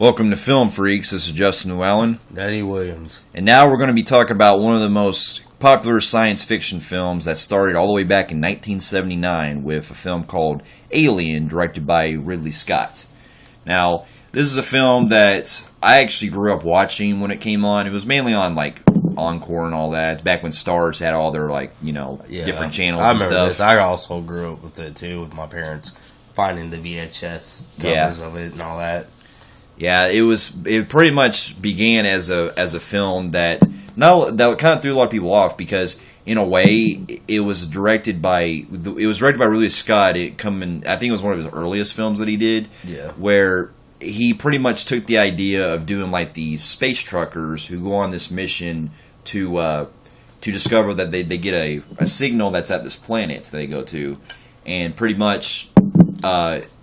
Welcome to Film Freaks. This is Justin Llewellyn. Daddy Williams. And now we're going to be talking about one of the most popular science fiction films that started all the way back in 1979 with a film called Alien, directed by Ridley Scott. Now, this is a film that I actually grew up watching when it came on. It was mainly on, Encore and all that. Back when Stars had all their, different channels and stuff. I remember this. I also grew up with it, too, with my parents finding the VHS covers of it and all that. Yeah, it pretty much began as a film that kind of threw a lot of people off because in a way it was directed by Ridley Scott. I think it was one of his earliest films that he did. Yeah. Where he pretty much took the idea of doing these space truckers who go on this mission to discover that they get a signal that's at this planet that they go to, and pretty much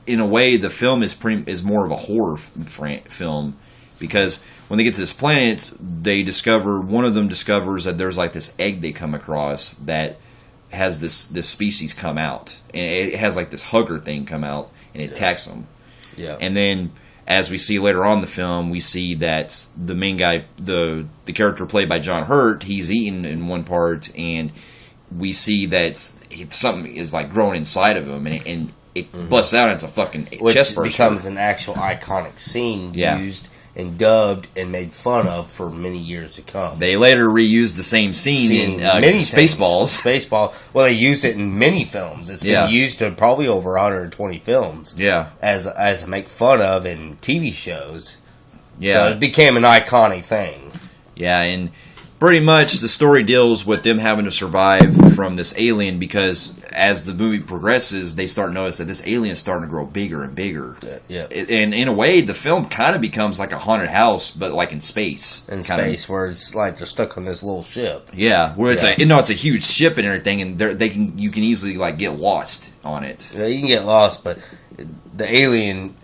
in a way, the film is more of a horror film because when they get to this planet, one of them discovers that there's this egg they come across that has this species come out, and it has this hugger thing come out, and it attacks them. Yeah. And then, as we see later on in the film, we see that the main guy, the character played by John Hurt, he's eaten in one part, and we see that something is growing inside of him, and it busts out into a fucking chest burster. Which becomes an actual iconic scene used and dubbed and made fun of for many years to come. They later reused the same scene in Spaceballs. Spaceballs. Well, they used it in many films. It's been used in probably over 120 films. Yeah. As a make fun of in TV shows. Yeah. So it became an iconic thing. Yeah, and pretty much the story deals with them having to survive from this alien because as the movie progresses, they start to notice that this alien is starting to grow bigger and bigger. Yeah. And in a way, the film kind of becomes like a haunted house, but in space. Where it's they're stuck on this little ship. Yeah, where it's a huge ship and everything, and you can easily get lost on it. Yeah, you can get lost, but the alien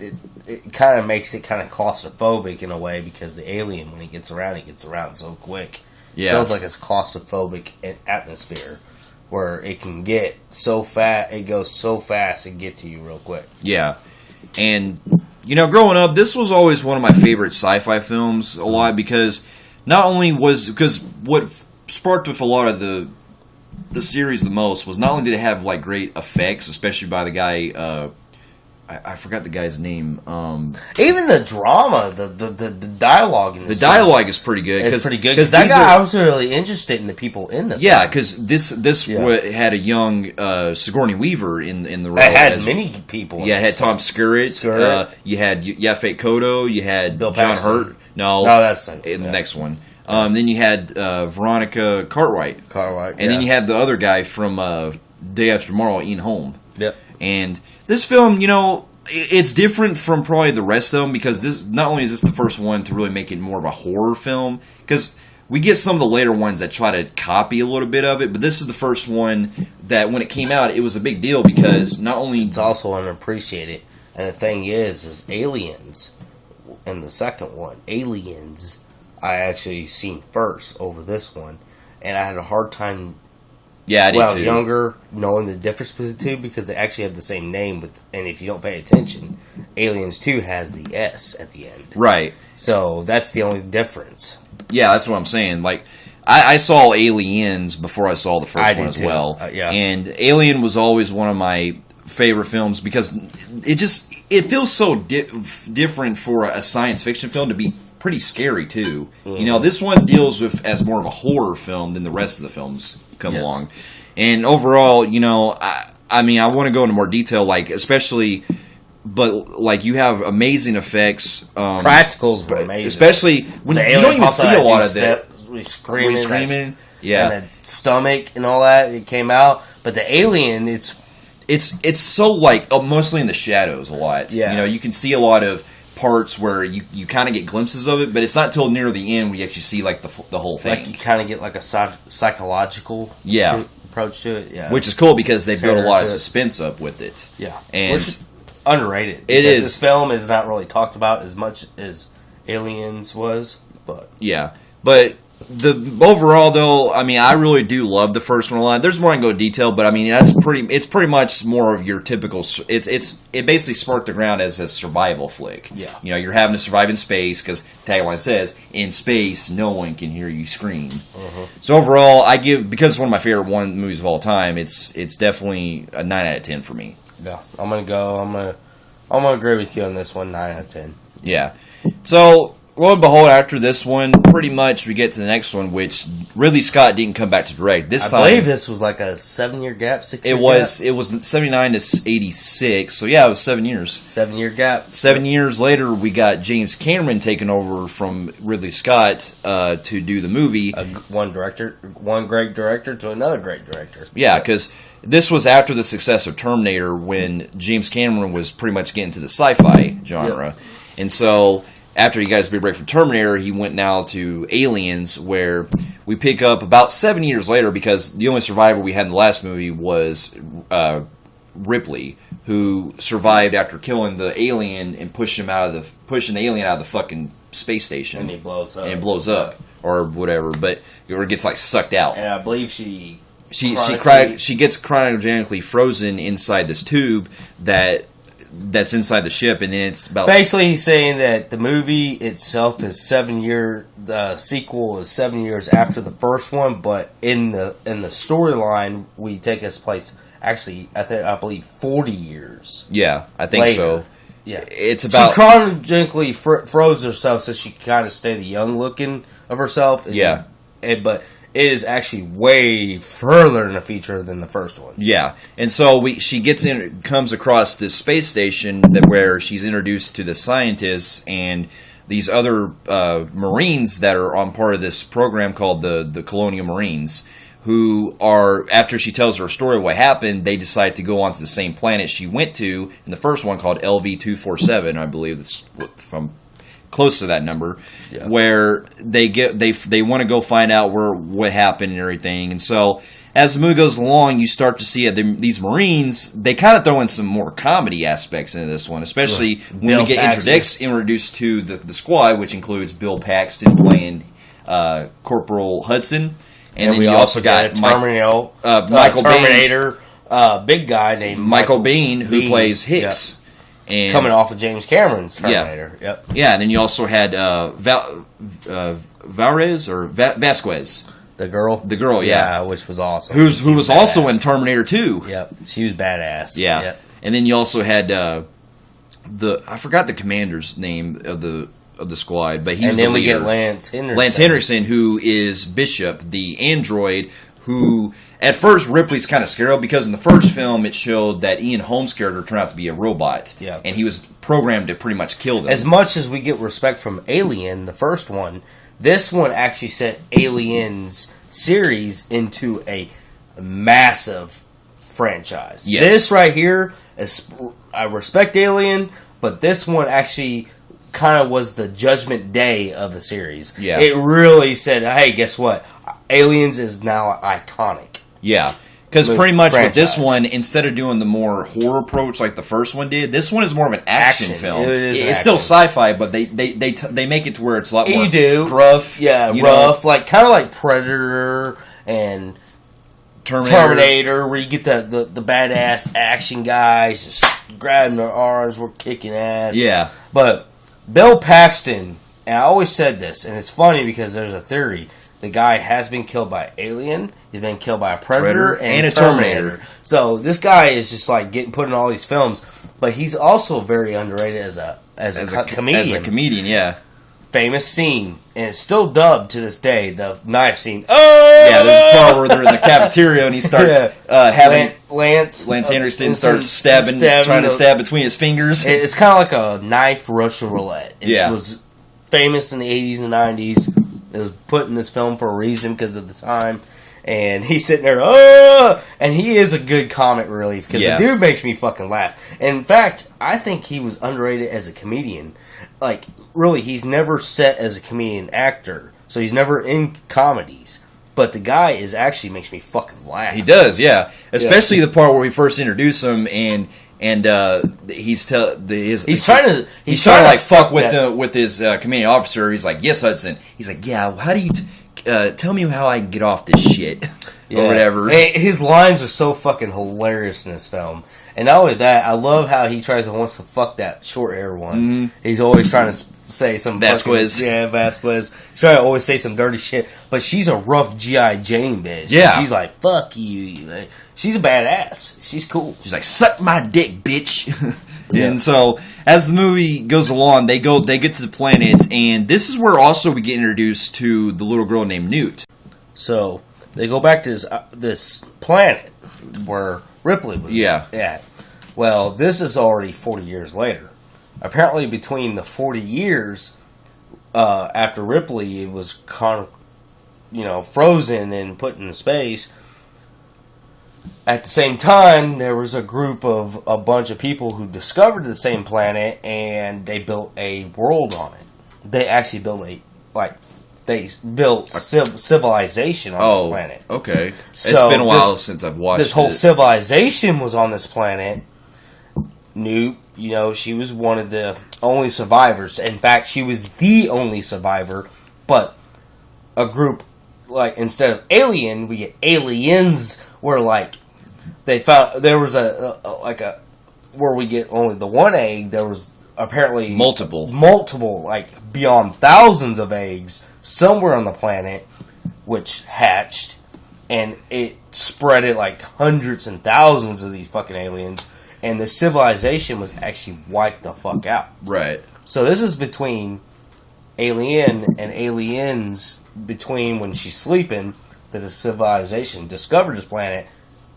it kind of makes it kind of claustrophobic in a way because the alien, when he gets around so quick. Yeah. It feels like it's claustrophobic atmosphere where it can get so fast, it goes so fast and get to you real quick. Yeah. And, growing up, this was always one of my favorite sci-fi films a lot because because what sparked with a lot of the series the most was not only did it have great effects, especially by the guy, I forgot the guy's name. Even the drama, the dialogue in this. The dialogue is pretty good. It's pretty good because that guy. I was really interested in the people in this. Yeah, because this had a young Sigourney Weaver in the role. It had many people. Yeah, it had Tom Skerritt. You had Yaphet Kotto. You had Bill John Paxton. Hurt. No, that's in the next one. Then you had Veronica Cartwright. And then you had the other guy from Day After Tomorrow, Ian Holm. Yep. And this film, it's different from probably the rest of them because not only is this the first one to really make it more of a horror film, because we get some of the later ones that try to copy a little bit of it, but this is the first one that when it came out, it was a big deal because not only... It's also unappreciated. And the thing is Aliens, in the second one, Aliens, I actually seen first over this one, and I had a hard time... Yeah, I did too. When I was younger, knowing the difference between the two, because they actually have the same name, and if you don't pay attention, Aliens 2 has the S at the end. Right. So that's the only difference. Yeah, that's what I'm saying. I saw Aliens before I saw the first one as well. Yeah. And Alien was always one of my favorite films because it feels so different for a science fiction film to be pretty scary too. Mm-hmm. This one deals with as more of a horror film than the rest of the films come along. And overall, I want to go into more detail, especially, but you have amazing effects. Practicals were amazing, especially when you don't even see a lot of that. Screaming, yeah, and the stomach and all that. It came out, but the alien, it's so mostly in the shadows a lot. Yeah, you can see a lot of parts where you kind of get glimpses of it, but it's not till near the end we actually see the whole thing. You kind of get a psychological approach to it. Yeah, which is cool because they build a lot of suspense up with it. Yeah, and which is underrated. It is. This film is not really talked about as much as Aliens was, but yeah. But Overall, though, I mean, I really do love the first one a lot. There's more I can go into detail, but I mean, it's pretty much more of your typical. It basically sparked the ground as a survival flick. Yeah, you're having to survive in space because tagline says, "In space, no one can hear you scream." So overall, because it's one of my favorite movies of all time. It's definitely a 9 out of 10 for me. Yeah, I'm gonna agree with you on this one. 9 out of 10. Yeah. So. Lo and behold, after this one, pretty much we get to the next one, which Ridley Scott didn't come back to direct. I believe this was like a 7-year gap, 6-year gap? It was 79 to 86, so yeah, it was 7 years. 7-year gap. 7 years later, we got James Cameron taking over from Ridley Scott to do the movie. One great director to another great director. Yeah, because this was after the success of Terminator, when James Cameron was pretty much getting to the sci-fi genre. Yep. And so after he got his big break from Terminator, he went now to Aliens, where we pick up about 7 years later, because the only survivor we had in the last movie was Ripley, who survived after killing the alien and pushing the alien out of the fucking space station. And he blows up. And it blows up, or whatever, or it gets like sucked out. And I believe she gets cryogenically frozen inside this tube that's inside the ship, and it's about... Basically, he's saying that the movie itself is 7 year. The sequel is 7 years after the first one, but in the storyline, we take its place. Actually, I believe 40 years. Yeah, I think later. So. Yeah, it's about... She cryogenically froze herself so she could kind of stay the young looking of herself. But it is actually way further in the future than the first one. Yeah, and so she comes across this space station where she's introduced to the scientists and these other Marines that are on part of this program called the Colonial Marines, who are, after she tells her story of what happened, they decide to go on to the same planet she went to in the first one, called LV-247, I believe. That's from close to that number, where they want to go find out what happened and everything. And so as the movie goes along, you start to see these Marines, they kind of throw in some more comedy aspects into this one, especially when we get introduced to the squad, which includes Bill Paxton playing Corporal Hudson. And then we also got Terminator, big guy named Michael Biehn, who plays Hicks. Yep. And coming off of James Cameron's Terminator. Yeah. Yep. Yeah, and then you also had Vasquez. The girl, yeah. Which was awesome. Who was also in Terminator 2. Yep. She was badass. Yeah. Yep. And then you also had I forgot the commander's name of the squad, but he's the leader. We get Lance Henriksen. Lance Henriksen, who is Bishop, the android, who at first Ripley's kind of scared of, because in the first film it showed that Ian Holmes' character turned out to be a robot. Yeah. And he was programmed to pretty much kill them. As much as we get respect from Alien, the first one, this one actually set Aliens series into a massive franchise. Yes. This right here, I respect Alien, but this one actually kind of was the judgment day of the series. Yeah. It really said, hey, guess what? Aliens is now iconic. Yeah. Because pretty much with this one, instead of doing the more horror approach like the first one did, this one is more of an action film. It's still sci-fi, but they make it to where it's a lot more rough. Yeah, rough. Like kind of like Predator and Terminator, where you get the badass action guys just grabbing their arms, we're kicking ass. Yeah. But Bill Paxton, and I always said this, and it's funny because there's a theory. The guy has been killed by Alien. He's been killed by a Predator and a Terminator. So this guy is just like getting put in all these films, but he's also very underrated as a comedian. As a comedian, yeah. Famous scene, and it's still dubbed to this day. The knife scene. Oh, yeah. There's a part where they're in the cafeteria and he starts having Lance Henriksen starts trying to stab between his fingers. It's kind of like a knife Russian roulette. It was famous in the 80s and 90s. It was put in this film for a reason because of the time. And he's sitting there, and he is a good comic relief because the dude makes me fucking laugh. And in fact, I think he was underrated as a comedian. Like, really, he's never set as a comedian actor, so he's never in comedies. But the guy actually makes me fucking laugh. He does, yeah. Especially the part where we first introduce him and he's trying to like fuck with his commanding officer. He's like, yes, Hudson. He's like, yeah. How do you tell me how I can get off this shit. Yeah. Or whatever. His lines are so fucking hilarious in this film. And not only that, I love how he wants to fuck that short hair one. Mm-hmm. He's always trying to say some Vasquez. Vasquez. He's trying to always say some dirty shit. But she's a rough G.I. Jane bitch. Yeah. And she's like, fuck you. She's a badass. She's cool. She's like, suck my dick, bitch. Yeah. And so, as the movie goes along, they get to the planet, and this is where also we get introduced to the little girl named Newt. So, they go back to this planet where Ripley was at. Well, this is already 40 years later. Apparently, between the 40 years after Ripley was frozen and put in space, at the same time, there was a bunch of people who discovered the same planet, and they built a world on it. They actually built civilization on this planet. Okay. So it's been a while since I've watched this whole civilization was on this planet. Newt, she was one of the only survivors. In fact, she was the only survivor. But a group, instead of alien, we get aliens, where they found there was where we get only the one egg. There was apparently multiple, beyond thousands of eggs somewhere on the planet, which hatched, and it spread it hundreds and thousands of these fucking aliens, and the civilization was actually wiped the fuck out. Right. So this is between Alien and Aliens, between when she's sleeping, that the civilization discovered this planet,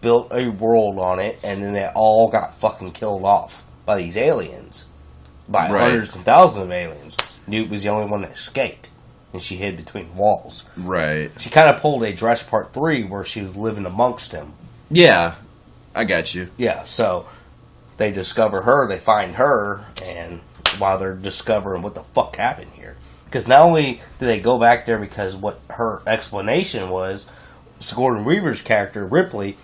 built a world on it, and then they all got fucking killed off by these aliens. By hundreds and thousands of aliens. Newt was the only one that escaped. And she hid between walls. Right. She kind of pulled a Jurassic Park 3 where she was living amongst them. Yeah. I got you. Yeah, so they discover her, they find her, and while they're discovering what the fuck happened here. Because not only do they go back there because what her explanation was, Sigourney Weaver's character, Ripley,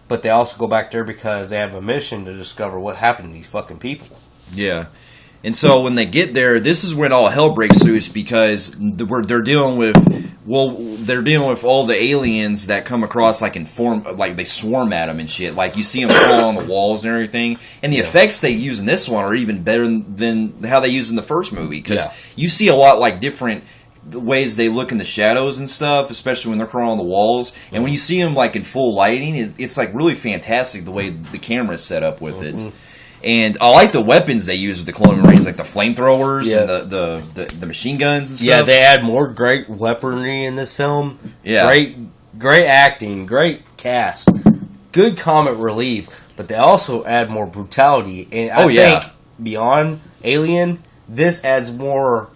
but they also go back there because they have a mission to discover what happened to these fucking people. Yeah. And so when they get there, this is when all hell breaks loose because they're dealing with all the aliens that come across they swarm at them and shit. You see them crawl on the walls and everything. And the effects they use in this one are even better than how they used in the first movie because you see a lot different ways they look in the shadows and stuff, especially when they're crawling on the walls. And when you see them in full lighting, it's really fantastic the way the camera's set up with it. And I like the weapons they use with the Clone Marines, like the flamethrowers and the machine guns and stuff. Yeah, they add more great weaponry in this film. Yeah. Great acting, great cast, good comic relief, but they also add more brutality. And I think beyond Alien, this adds more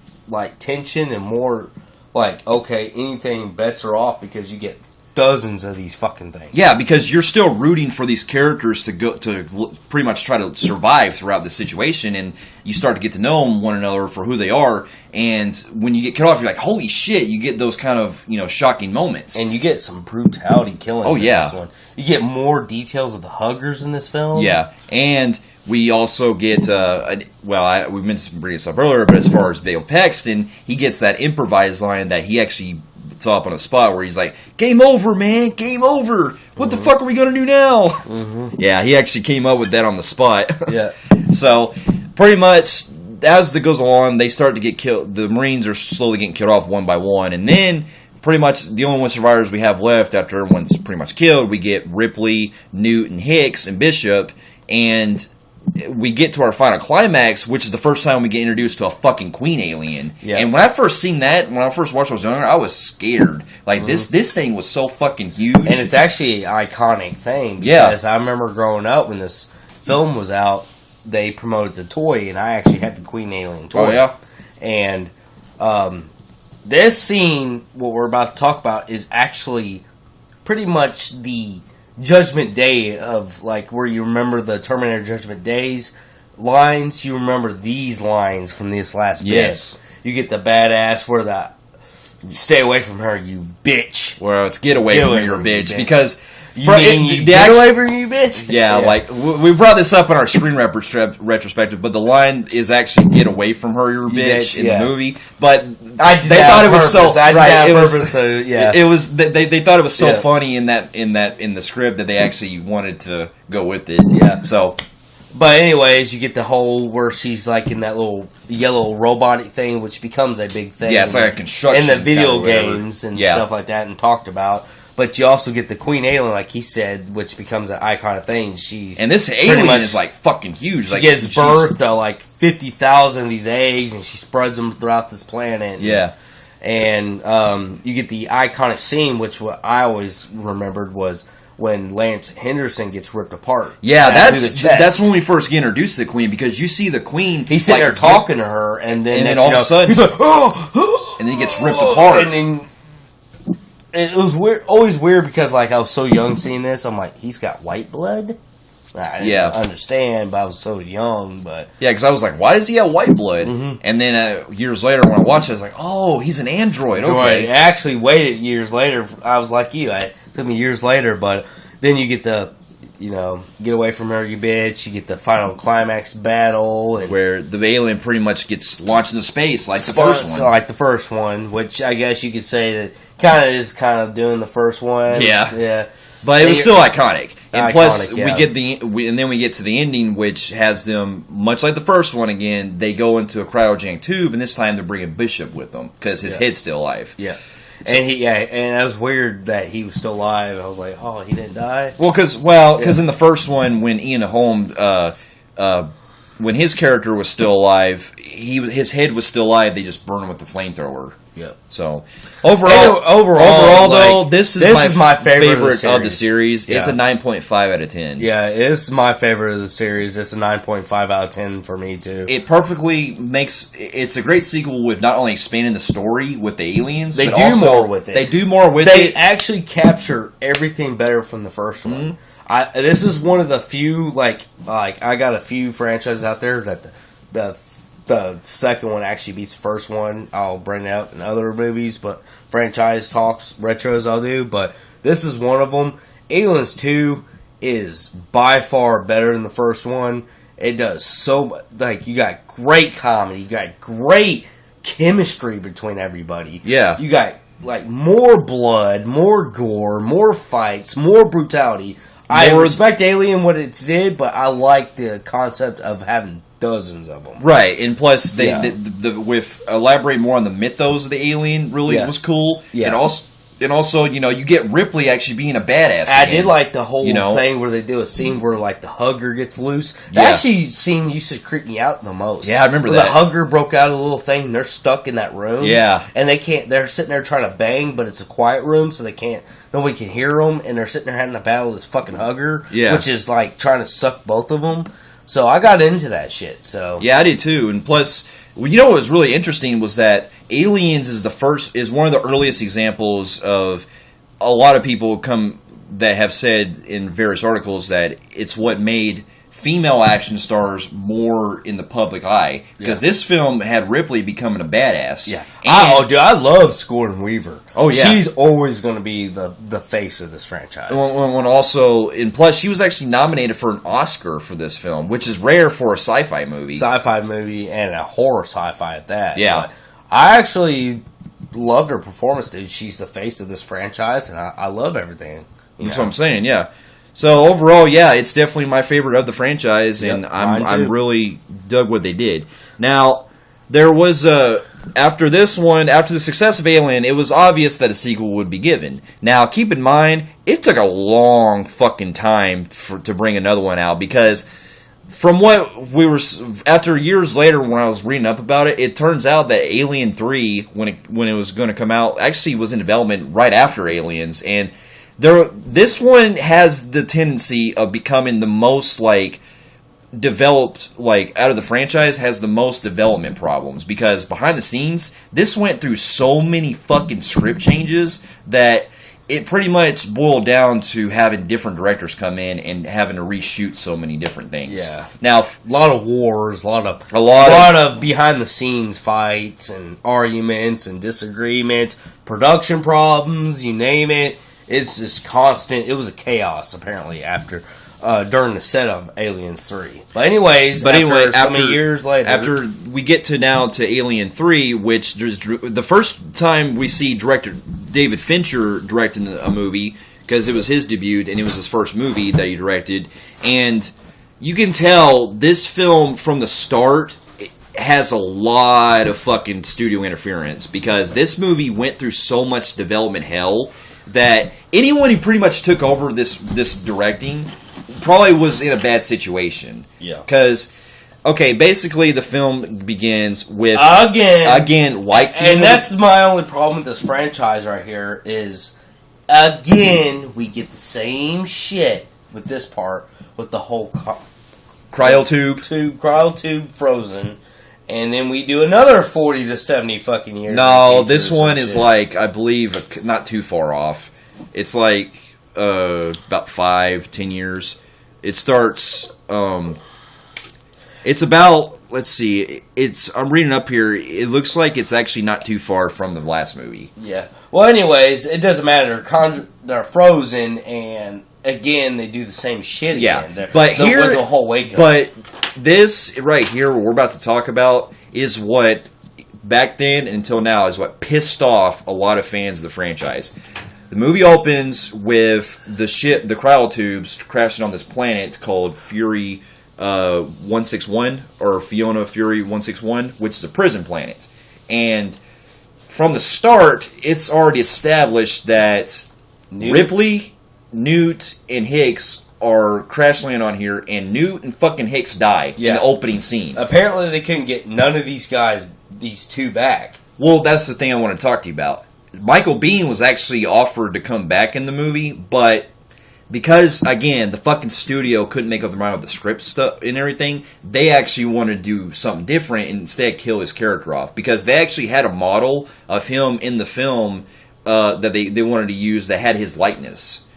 tension and more anything bets are off because you get dozens of these fucking things. Yeah, because you're still rooting for these characters to pretty much try to survive throughout the situation, and you start to get to know one another for who they are. And when you get cut off, you're like, "Holy shit!" You get those kind of shocking moments, and you get some brutality killings. Oh yeah, in this one. You get more details of the huggers in this film. Yeah, and we also get we meant to bring this up earlier, but as far as Dale Paxton, he gets that improvised line that he actually up on a spot where he's like, "Game over, man, game over. What the fuck are we gonna do now?" Yeah, he actually came up with that on the spot. Yeah. So pretty much as it goes along, they start to get killed. The Marines are slowly getting killed off one by one, and then pretty much the only one survivors we have left after everyone's pretty much killed, we get Ripley, Newt, and Hicks and Bishop, and we get to our final climax, which is the first time we get introduced to a fucking queen alien. Yeah. And when I first seen that, when I first watched it when I was younger, I was scared. This thing was so fucking huge. And it's actually an iconic thing because I remember growing up when this film was out, they promoted the toy, and I actually had the queen alien toy. Oh, yeah? And this scene, what we're about to talk about, is actually pretty much the Judgment Day of where you remember the Terminator Judgment Days lines. You remember these lines from this last bit. Yes. You get the badass where the stay away from her, you bitch. Well, it's get away from your bitch. Because Get away from you, bitch? Yeah, like, we brought this up in our screen retrospective, but the line is actually "get away from her, you bitch" in the movie. But they thought it was so It was they thought it was so funny in the script that they actually wanted to go with it. Yeah. So, but anyways, you get the whole where she's like in that little yellow robotic thing, which becomes a big thing. Yeah, it's like a construction in the video games and stuff like that, and talked about. But you also get the Queen Alien, like he said, which becomes an iconic thing. And this alien is like fucking huge. She gives birth to like 50,000 of these eggs, and she spreads them throughout this planet. Yeah. And you get the iconic scene, which what I always remembered was when Lance Henderson gets ripped apart. Yeah, that's when we first get introduced to the Queen, because you see the Queen. He's sitting there talking to her, and then all of a sudden he's like, oh, and then he gets ripped apart. And then it was weird, always weird, because like I was so young seeing this, I'm like, he's got white blood. I didn't understand, but I was so young. But yeah, because I was like, why does he have white blood? Mm-hmm. And then years later, when I watched it, I was like, oh, he's an android. Okay. I actually waited years later. I was like you. It took me years later, but then you get the, get away from her, you bitch. You get the final climax battle, and where the alien pretty much gets launched into space like the first one. Like the first one, which I guess you could say that kind of doing the first one. Yeah. But it was still iconic. And plus, we get to the ending, which has them, much like the first one again, they go into a cryogenic tube, and this time they're bringing Bishop with them, because his head's still alive. Yeah. So, and it was weird that he was still alive. I was like, oh, he didn't die? Well, because in the first one, when Ian Holm, when his character was still alive, his head was still alive, they just burned him with the flamethrower. Yep. So overall, though, this is my favorite of the series. Yeah. It's a 9.5 out of 10. Yeah, it's my favorite of the series. It's a 9.5 out of 10 for me too. It perfectly makes it's a great sequel with not only expanding the story with the aliens, they but do also more with it. They do more with it. They actually capture everything better from the first one. Mm-hmm. This is one of the few like I got a few franchises out there that the second one actually beats the first one. I'll bring it up in other movies, but franchise talks, retros I'll do. But this is one of them. Aliens 2 is by far better than the first one. It does so much. You got great comedy. You got great chemistry between everybody. Yeah. You got more blood, more gore, more fights, more brutality. I respect Alien what it did, but I like the concept of having dozens of them. Right, and plus, with elaborate more on the mythos of the alien really was cool. Yeah. And also, you get Ripley actually being a badass. I did like the whole thing where they do a scene where the hugger gets loose. That actually scene used to creep me out the most. Yeah, I remember that. The hugger broke out of a little thing and they're stuck in that room. Yeah. And they're sitting there trying to bang, but it's a quiet room, so nobody can hear them, and they're sitting there having a battle with this fucking hugger, which is trying to suck both of them. So I got into that shit. So yeah, I did too. And plus, what was really interesting was that Aliens is one of the earliest examples of a lot of people that have said in various articles that it's what made female action stars more in the public eye, because this film had Ripley becoming a badass. Yeah, I love Sigourney Weaver. Oh yeah, she's always going to be the face of this franchise. And plus, she was actually nominated for an Oscar for this film, which is rare for a sci-fi movie. Sci-fi movie and a horror sci-fi at that. Yeah, but I actually loved her performance, dude. She's the face of this franchise, and I love everything. That's what I'm saying. Yeah. So overall, it's definitely my favorite of the franchise, and I'm really dug what they did. Now, there was after the success of Alien, it was obvious that a sequel would be given. Now, keep in mind, it took a long fucking time to bring another one out, because from what after years later when I was reading up about it, it turns out that Alien 3, when it was going to come out, actually was in development right after Aliens, and this one has the tendency of becoming the most developed, out of the franchise, has the most development problems, because behind the scenes, this went through so many fucking script changes that it pretty much boiled down to having different directors come in and having to reshoot so many different things. Yeah. Now, a lot of wars, a lot of behind the scenes fights and arguments and disagreements, production problems, you name it. It's just constant. It was a chaos apparently after during the set of Aliens 3. But anyways, after so many years later, after we get to Alien 3, which there's the first time we see director David Fincher directing a movie, because it was his debut and it was his first movie that he directed, and you can tell this film from the start has a lot of fucking studio interference, because this movie went through so much development hell that anyone who pretty much took over this directing probably was in a bad situation. Yeah. Because, okay, basically the film begins with... Again, like... And that's my only problem with this franchise right here is, again, we get the same shit with this part, with the whole... Cryotube frozen. And then we do another 40 to 70 fucking years. No, this one is like, I believe, not too far off. It's like about 5-10 years. It starts. It's about. Let's see. I'm reading up here. It looks like it's actually not too far from the last movie. Yeah. Well, anyways, it doesn't matter. They're frozen, and again, they do the same shit again. Yeah, but here, the whole wake up. But this right here, what we're about to talk about, is what back then and until now is what pissed off a lot of fans of the franchise. The movie opens with the cryotubes crashing on this planet called Fury 161, or Fiona Fury 161, which is a prison planet. And from the start, it's already established that Ripley, Newt, and Hicks are crash land on here, and Newt and fucking Hicks die in the opening scene. Apparently they couldn't get none of these guys, these two, back. Well, that's the thing I want to talk to you about. Michael Biehn was actually offered to come back in the movie, but because, again, the fucking studio couldn't make up their mind with the script stuff and everything, they actually wanted to do something different and instead kill his character off. Because they actually had a model of him in the film that they wanted to use that had his likeness.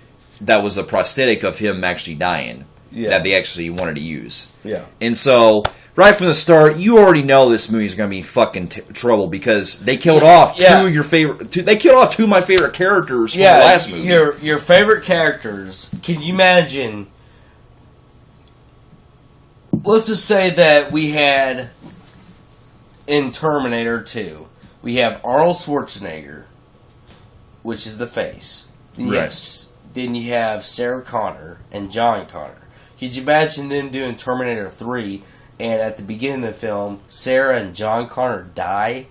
That was a prosthetic of him actually dying. Yeah. That they actually wanted to use. Yeah. And so, right from the start, you already know this movie's going to be fucking trouble, because they killed off two of your favorite... They killed off two of my favorite characters from the last movie. Your favorite characters. Can you imagine... Let's just say that we had, in Terminator 2, we have Arnold Schwarzenegger, which is the face. Then you have Sarah Connor and John Connor. Could you imagine them doing Terminator 3, and at the beginning of the film, Sarah and John Connor die?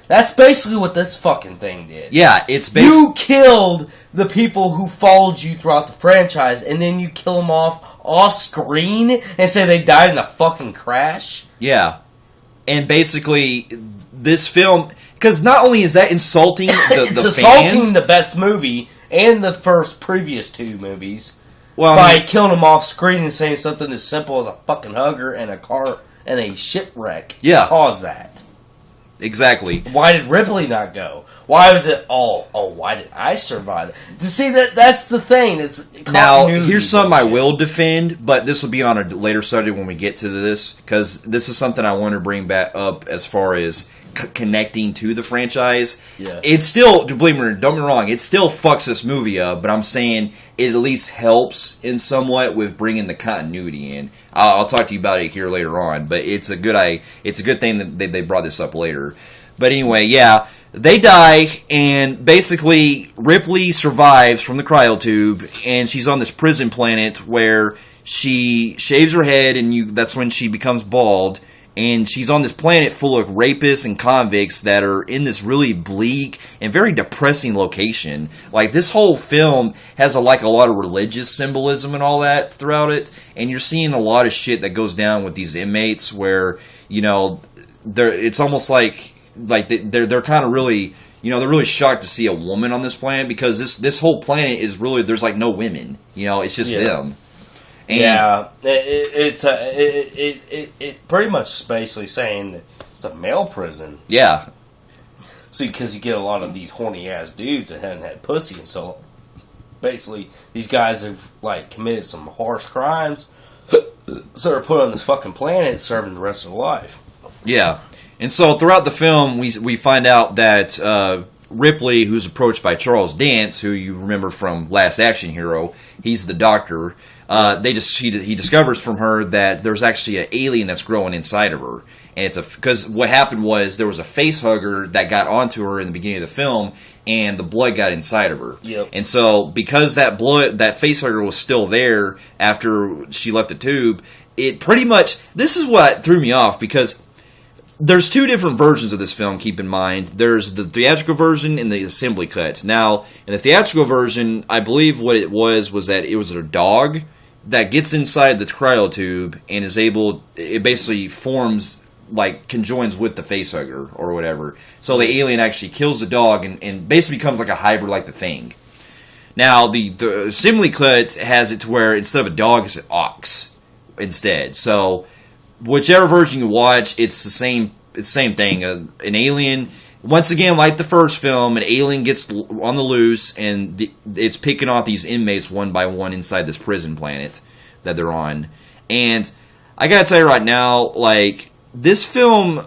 That's basically what this fucking thing did. Yeah, it's You killed the people who followed you throughout the franchise, and then you kill them off screen and say they died in a fucking crash? Yeah. And basically, this film... Because not only is that insulting it's the insulting fans, the best movie and the previous two movies by killing them off screen and saying something as simple as a fucking hugger and a car and a shipwreck caused that. Exactly. Why did Ripley not go? Why was it why did I survive? To see that's the thing. It's now, here's something I will defend, but this will be on a later subject when we get to this, because this is something I want to bring back up as far as connecting to the franchise. Yeah. It's still, believe me, don't get me wrong, it still fucks this movie up, but I'm saying it at least helps in somewhat with bringing the continuity in. I'll talk to you about it here later on, but it's a good thing that they brought this up later. But anyway, yeah, they die, and basically Ripley survives from the cryotube, and she's on this prison planet where she shaves her head, and that's when she becomes bald. And she's on this planet full of rapists and convicts that are in this really bleak and very depressing location. Like, this whole film has a lot of religious symbolism and all that throughout it. And you're seeing a lot of shit that goes down with these inmates where, it's almost like they're kind of really, they're really shocked to see a woman on this planet, because this whole planet is really, there's like no women. It's just them. And it's pretty much basically saying that it's a male prison. Yeah. So because you get a lot of these horny ass dudes that haven't had pussy, and so basically these guys have committed some harsh crimes, so they're put on this fucking planet serving the rest of their life. Yeah. And so throughout the film, we find out that Ripley, who's approached by Charles Dance, who you remember from Last Action Hero. He's the doctor. He discovers from her that there's actually an alien that's growing inside of her. And because what happened was there was a face hugger that got onto her in the beginning of the film, and the blood got inside of her. Yep. And so because that face hugger was still there after she left the tube, it pretty much, this is what threw me off, because there's two different versions of this film, keep in mind. There's the theatrical version and the assembly cut. Now, in the theatrical version, I believe what it was that it was a dog that gets inside the cryotube and it basically forms, like, conjoins with the facehugger or whatever. So the alien actually kills the dog and basically becomes like a hybrid like the Thing. Now, the assembly cut has it to where instead of a dog, it's an ox instead. So whichever version you watch, it's the same thing. An alien, once again, like the first film, an alien gets on the loose, and it's picking off these inmates one by one inside this prison planet that they're on. And I gotta tell you right now, like, this film,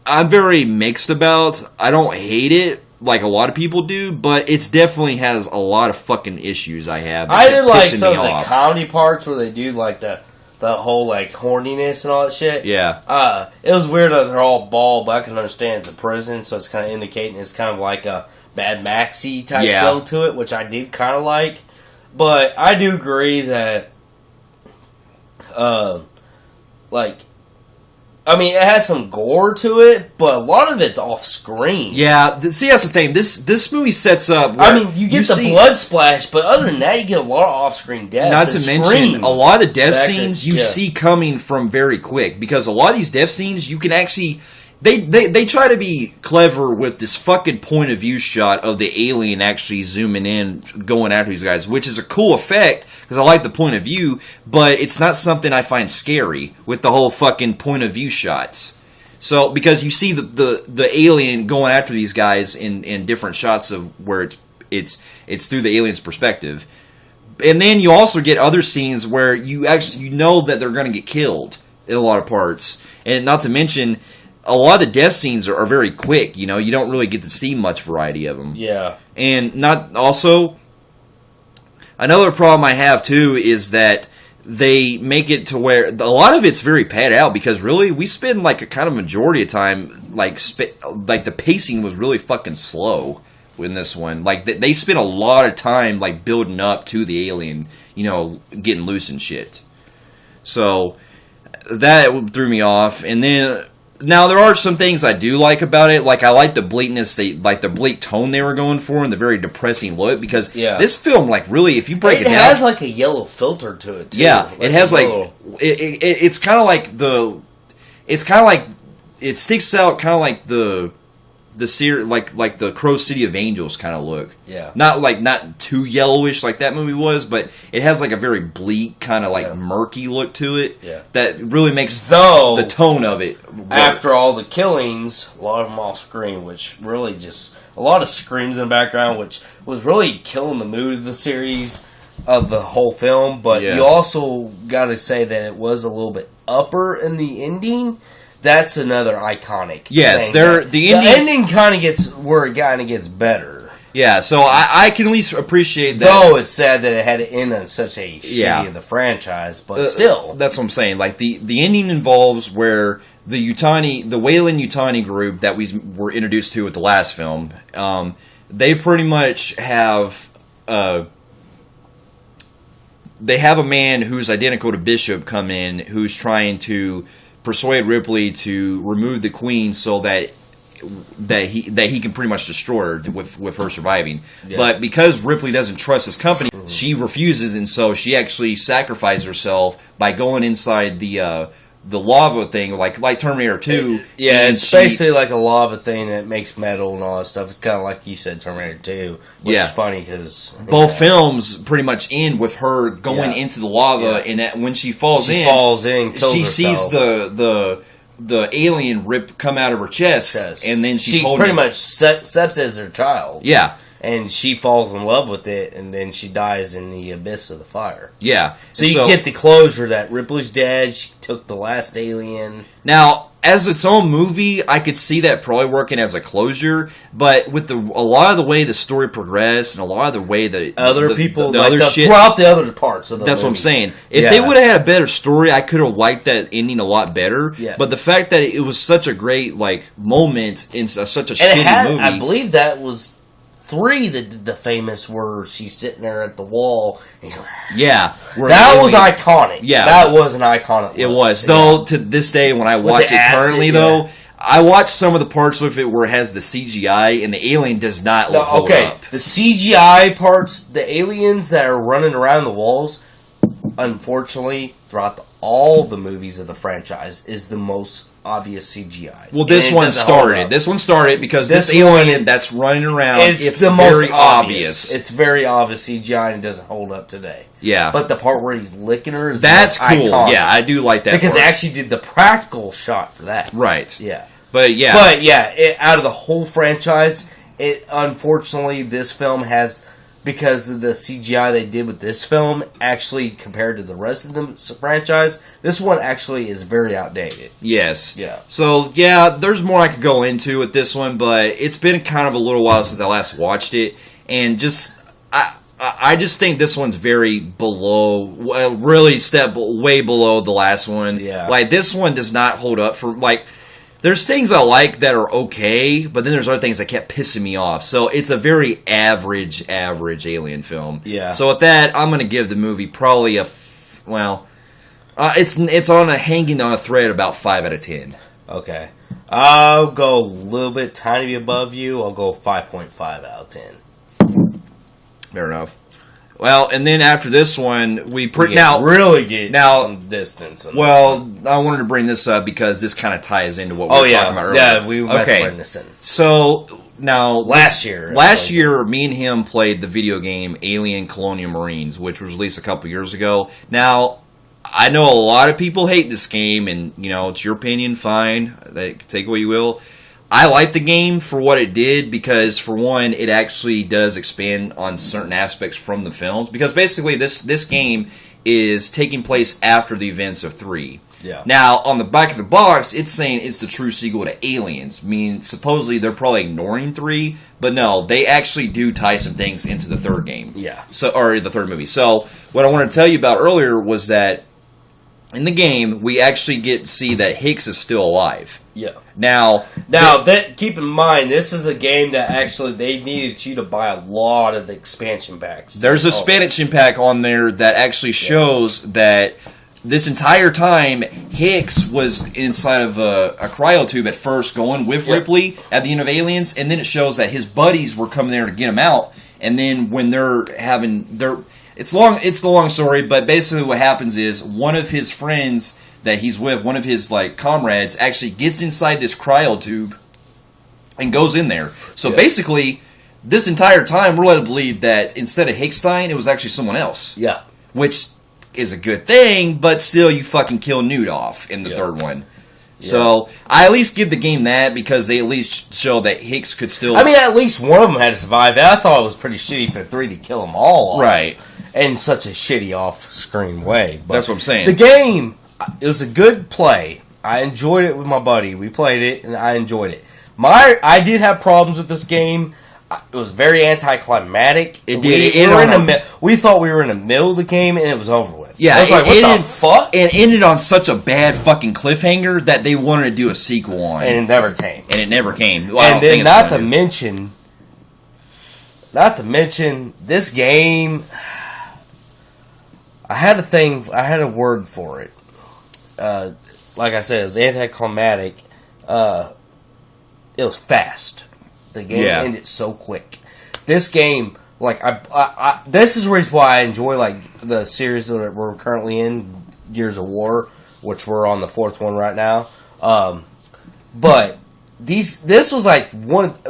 I'm very mixed about. I don't hate it like a lot of people do, but it definitely has a lot of fucking issues I have. I did like some of the comedy parts where they do, like, the whole, like, horniness and all that shit. Yeah. It was weird that they're all bald, but I can understand it's a prison, so it's kind of indicating it's kind of like a Mad Maxy type feel to it, which I did kind of like. But I do agree that, like, I mean, it has some gore to it, but a lot of it's off screen. Yeah, see, that's the thing. This movie sets up. I mean, you get the blood splash, but other than that, you get a lot of off-screen deaths. Not to mention, a lot of the death scenes you see coming from very quick, because a lot of these death scenes you can actually. They try to be clever with this fucking point of view shot of the alien actually zooming in, going after these guys, which is a cool effect, because I like the point of view, but it's not something I find scary with the whole fucking point of view shots. So, because you see the alien going after these guys in different shots of where it's through the alien's perspective. And then you also get other scenes where you know that they're going to get killed in a lot of parts. And not to mention, a lot of the death scenes are very quick, you know. You don't really get to see much variety of them. Yeah. And another problem I have, too, is that they make it to where a lot of it's very pad out, because really we spend like a kind of majority of time like the pacing was really fucking slow in this one. Like they spent a lot of time like building up to the alien, you know, getting loose and shit. So that threw me off. And then now there are some things I do like about it. Like I like the bleakness, the bleak tone they were going for, and the very depressing look. Because this film, like really, if you break it down, it has like a yellow filter to it too. Yeah, like it has like it's kind of like it sticks out, kind of like the like the Crow City of Angels kind of look. Yeah, not too yellowish like that movie was, but it has like a very bleak kind of like murky look to it. Yeah, that really makes the tone of it work. After all the killings, a lot of them off screen, which really just a lot of screams in the background, which was really killing the mood of the series, of the whole film. But you also got to say that it was a little bit upper in the ending. That's another iconic thing. The ending kind of gets where it kind of gets better. Yeah, so I can at least appreciate that. Though it's sad that it had to end on such a shitty of the franchise, but still. That's what I'm saying. Like, the ending involves where the Weyland Yutani group that we were introduced to with the last film, they pretty much have they have a man who's identical to Bishop come in, who's trying to persuade Ripley to remove the Queen so that he can pretty much destroy her with her surviving. Yeah. But because Ripley doesn't trust his company, she refuses, and so she actually sacrifices herself by going inside the lava thing, like Terminator 2. It's basically like a lava thing that makes metal and all that stuff. It's kind of like you said, Terminator 2, which is funny because both films pretty much end with her going into the lava, and when she falls in, kills she herself. Sees the alien come out of her chest. And then she pretty much accepts it as her child. Yeah. And she falls in love with it, and then she dies in the abyss of the fire. Yeah. So you get the closure that Ripley's dead, she took the last alien. Now, as its own movie, I could see that probably working as a closure. But with a lot of the way the story progressed and a lot of the way the other people, the other shit throughout the other parts of the that's movies. what I'm saying. If they would have had a better story, I could have liked that ending a lot better. Yeah. But the fact that it was such a great moment in such a shitty movie, I believe that was 3 that did the famous where she's sitting there at the wall. And he's like, that was iconic. Yeah, that was an iconic. It was though. To this day, when I watch it currently, though, I watch some of the parts with it where it has the CGI and the alien does not hold up. The CGI parts, the aliens that are running around the walls, unfortunately, throughout all the movies of the franchise, is the most obvious CGI. Well, this one started. This one started because this alien that's running around, it's the very most obvious. It's very obvious CGI and it doesn't hold up today. Yeah. But the part where he's licking her is that's cool. iconic. Yeah, I do like that because part. they actually did the practical shot for that. Right. Yeah. But yeah. Out of the whole franchise, unfortunately, this film has, because of the CGI they did with this film, actually, compared to the rest of the franchise, this one actually is very outdated. Yes. Yeah. So, there's more I could go into with this one, but it's been kind of a little while since I last watched it, and I just think this one's very below, really way below the last one. Yeah. Like, this one does not hold up for, there's things I like that are okay, but then there's other things that kept pissing me off. So it's a very average alien film. Yeah. So with that, I'm going to give the movie probably it's hanging on a thread about 5 out of 10. Okay. I'll go a little bit tiny above you. I'll go 5.5 out of 10. Fair enough. Well, and then after this one, we really get some distance. Well, I wanted to bring this up because this kind of ties into what we were talking about earlier. Yeah, we might bring this in. So now, last year, me and him played the video game Alien Colonial Marines, which was released a couple years ago. Now, I know a lot of people hate this game, and it's your opinion. Fine, take what you will. I like the game for what it did because, for one, it actually does expand on certain aspects from the films. Because basically, this game is taking place after the events of 3. Yeah. Now, on the back of the box, it's saying it's the true sequel to Aliens. I mean, supposedly they're probably ignoring 3, but no, they actually do tie some things into the 3rd game. Yeah. Or the 3rd movie. So, what I wanted to tell you about earlier was that in the game, we actually get to see that Hicks is still alive. Yeah. Now, keep in mind, this is a game that actually they needed you to buy a lot of the expansion packs. There's a expansion pack on there that actually shows that this entire time Hicks was inside of a cryotube at first, going with Ripley at the end of Aliens, and then it shows that his buddies were coming there to get him out, and then when it's the long story, but basically what happens is one of his friends that he's with, one of his comrades, actually gets inside this cryotube and goes in there. So basically, this entire time we're led to believe that instead of Hickstein, it was actually someone else. Yeah. Which is a good thing, but still you fucking kill Newt off in the 3rd one. Yeah. So I at least give the game that because they at least show that Hicks could still... I mean, at least one of them had to survive. I thought it was pretty shitty for 3 to kill them all off. Right. In such a shitty off-screen way. But that's what I'm saying. The game... It was a good play. I enjoyed it with my buddy. We played it, and I enjoyed it. I did have problems with this game. It was very anticlimactic. It did. We thought we were in the middle of the game, and it was over with. Yeah, I was like, what the fuck? It ended on such a bad fucking cliffhanger that they wanted to do a sequel on. And it never came. Well, and then, not to mention, this game... I had a word for it. Like I said, it was anticlimactic. It was fast. The game ended so quick. This game, this is the reason why I enjoy the series that we're currently in, Gears of War, which we're on the 4th one right now. But this was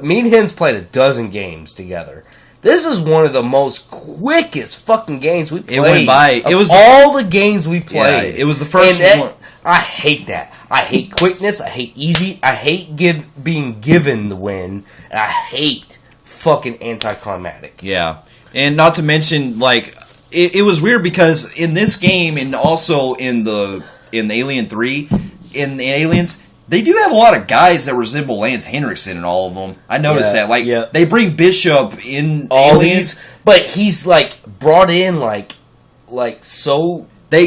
me and him's played a dozen games together. This is one of the most quickest fucking games we played. It went by. It was all the games we played. Yeah, it was the first one. I hate that. I hate quickness. I hate easy. I hate being given the win. And I hate fucking anticlimactic. Yeah. And not to mention, it was weird because in this game and also in Alien 3, in the Aliens, they do have a lot of guys that resemble Lance Henriksen in all of them. I noticed that. Like, they bring Bishop in all Aliens. But he's, like, brought in, like so... They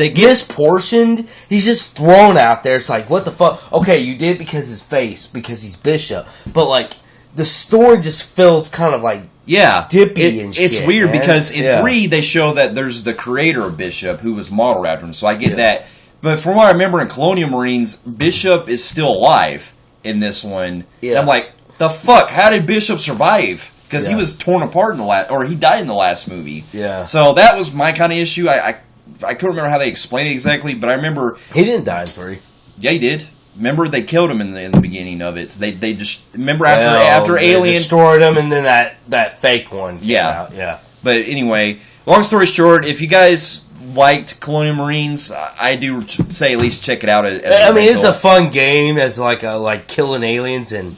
get misportioned. He's just thrown out there. It's like, what the fuck? Okay, you did because his face, because he's Bishop. But, like, the story just feels kind of, like, dippy and shit. It's weird because in 3, they show that there's the creator of Bishop who was modeled after him. So I get that. But from what I remember in Colonial Marines, Bishop is still alive in this one. Yeah. And I'm like, the fuck? How did Bishop survive? Because he was torn apart in the last, or he died in the last movie. Yeah. So that was my kind of issue. I couldn't remember how they explained it exactly, but I remember he didn't die in 3. Yeah, he did. Remember they killed him in the beginning of it. They just remember after Alien destroyed him, and then that fake one came out. Yeah. But anyway, long story short, if you guys liked Colonial Marines, I do say at least check it out. It's a fun game as like killing aliens and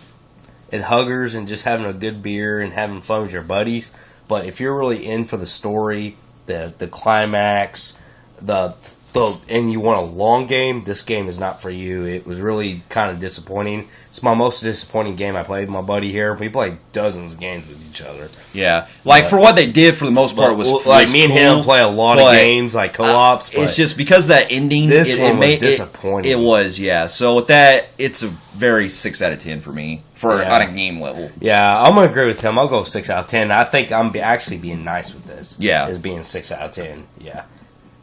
huggers and just having a good beer and having fun with your buddies. But if you're really in for the story, the climax, and you want a long game, this game is not for you. It was really kind of disappointing. It's my most disappointing game I played with my buddy here. We played dozens of games with each other. Yeah. For what they did, for the most part, was like me and him play a lot of games, like co-ops. It's just because that ending, this one was disappointing. It was, yeah. So with that, it's a very 6 out of 10 for me, on a game level. Yeah, I'm going to agree with him. I'll go 6 out of 10. I think I'm actually being nice with this. Yeah. As being 6 out of 10. Yeah.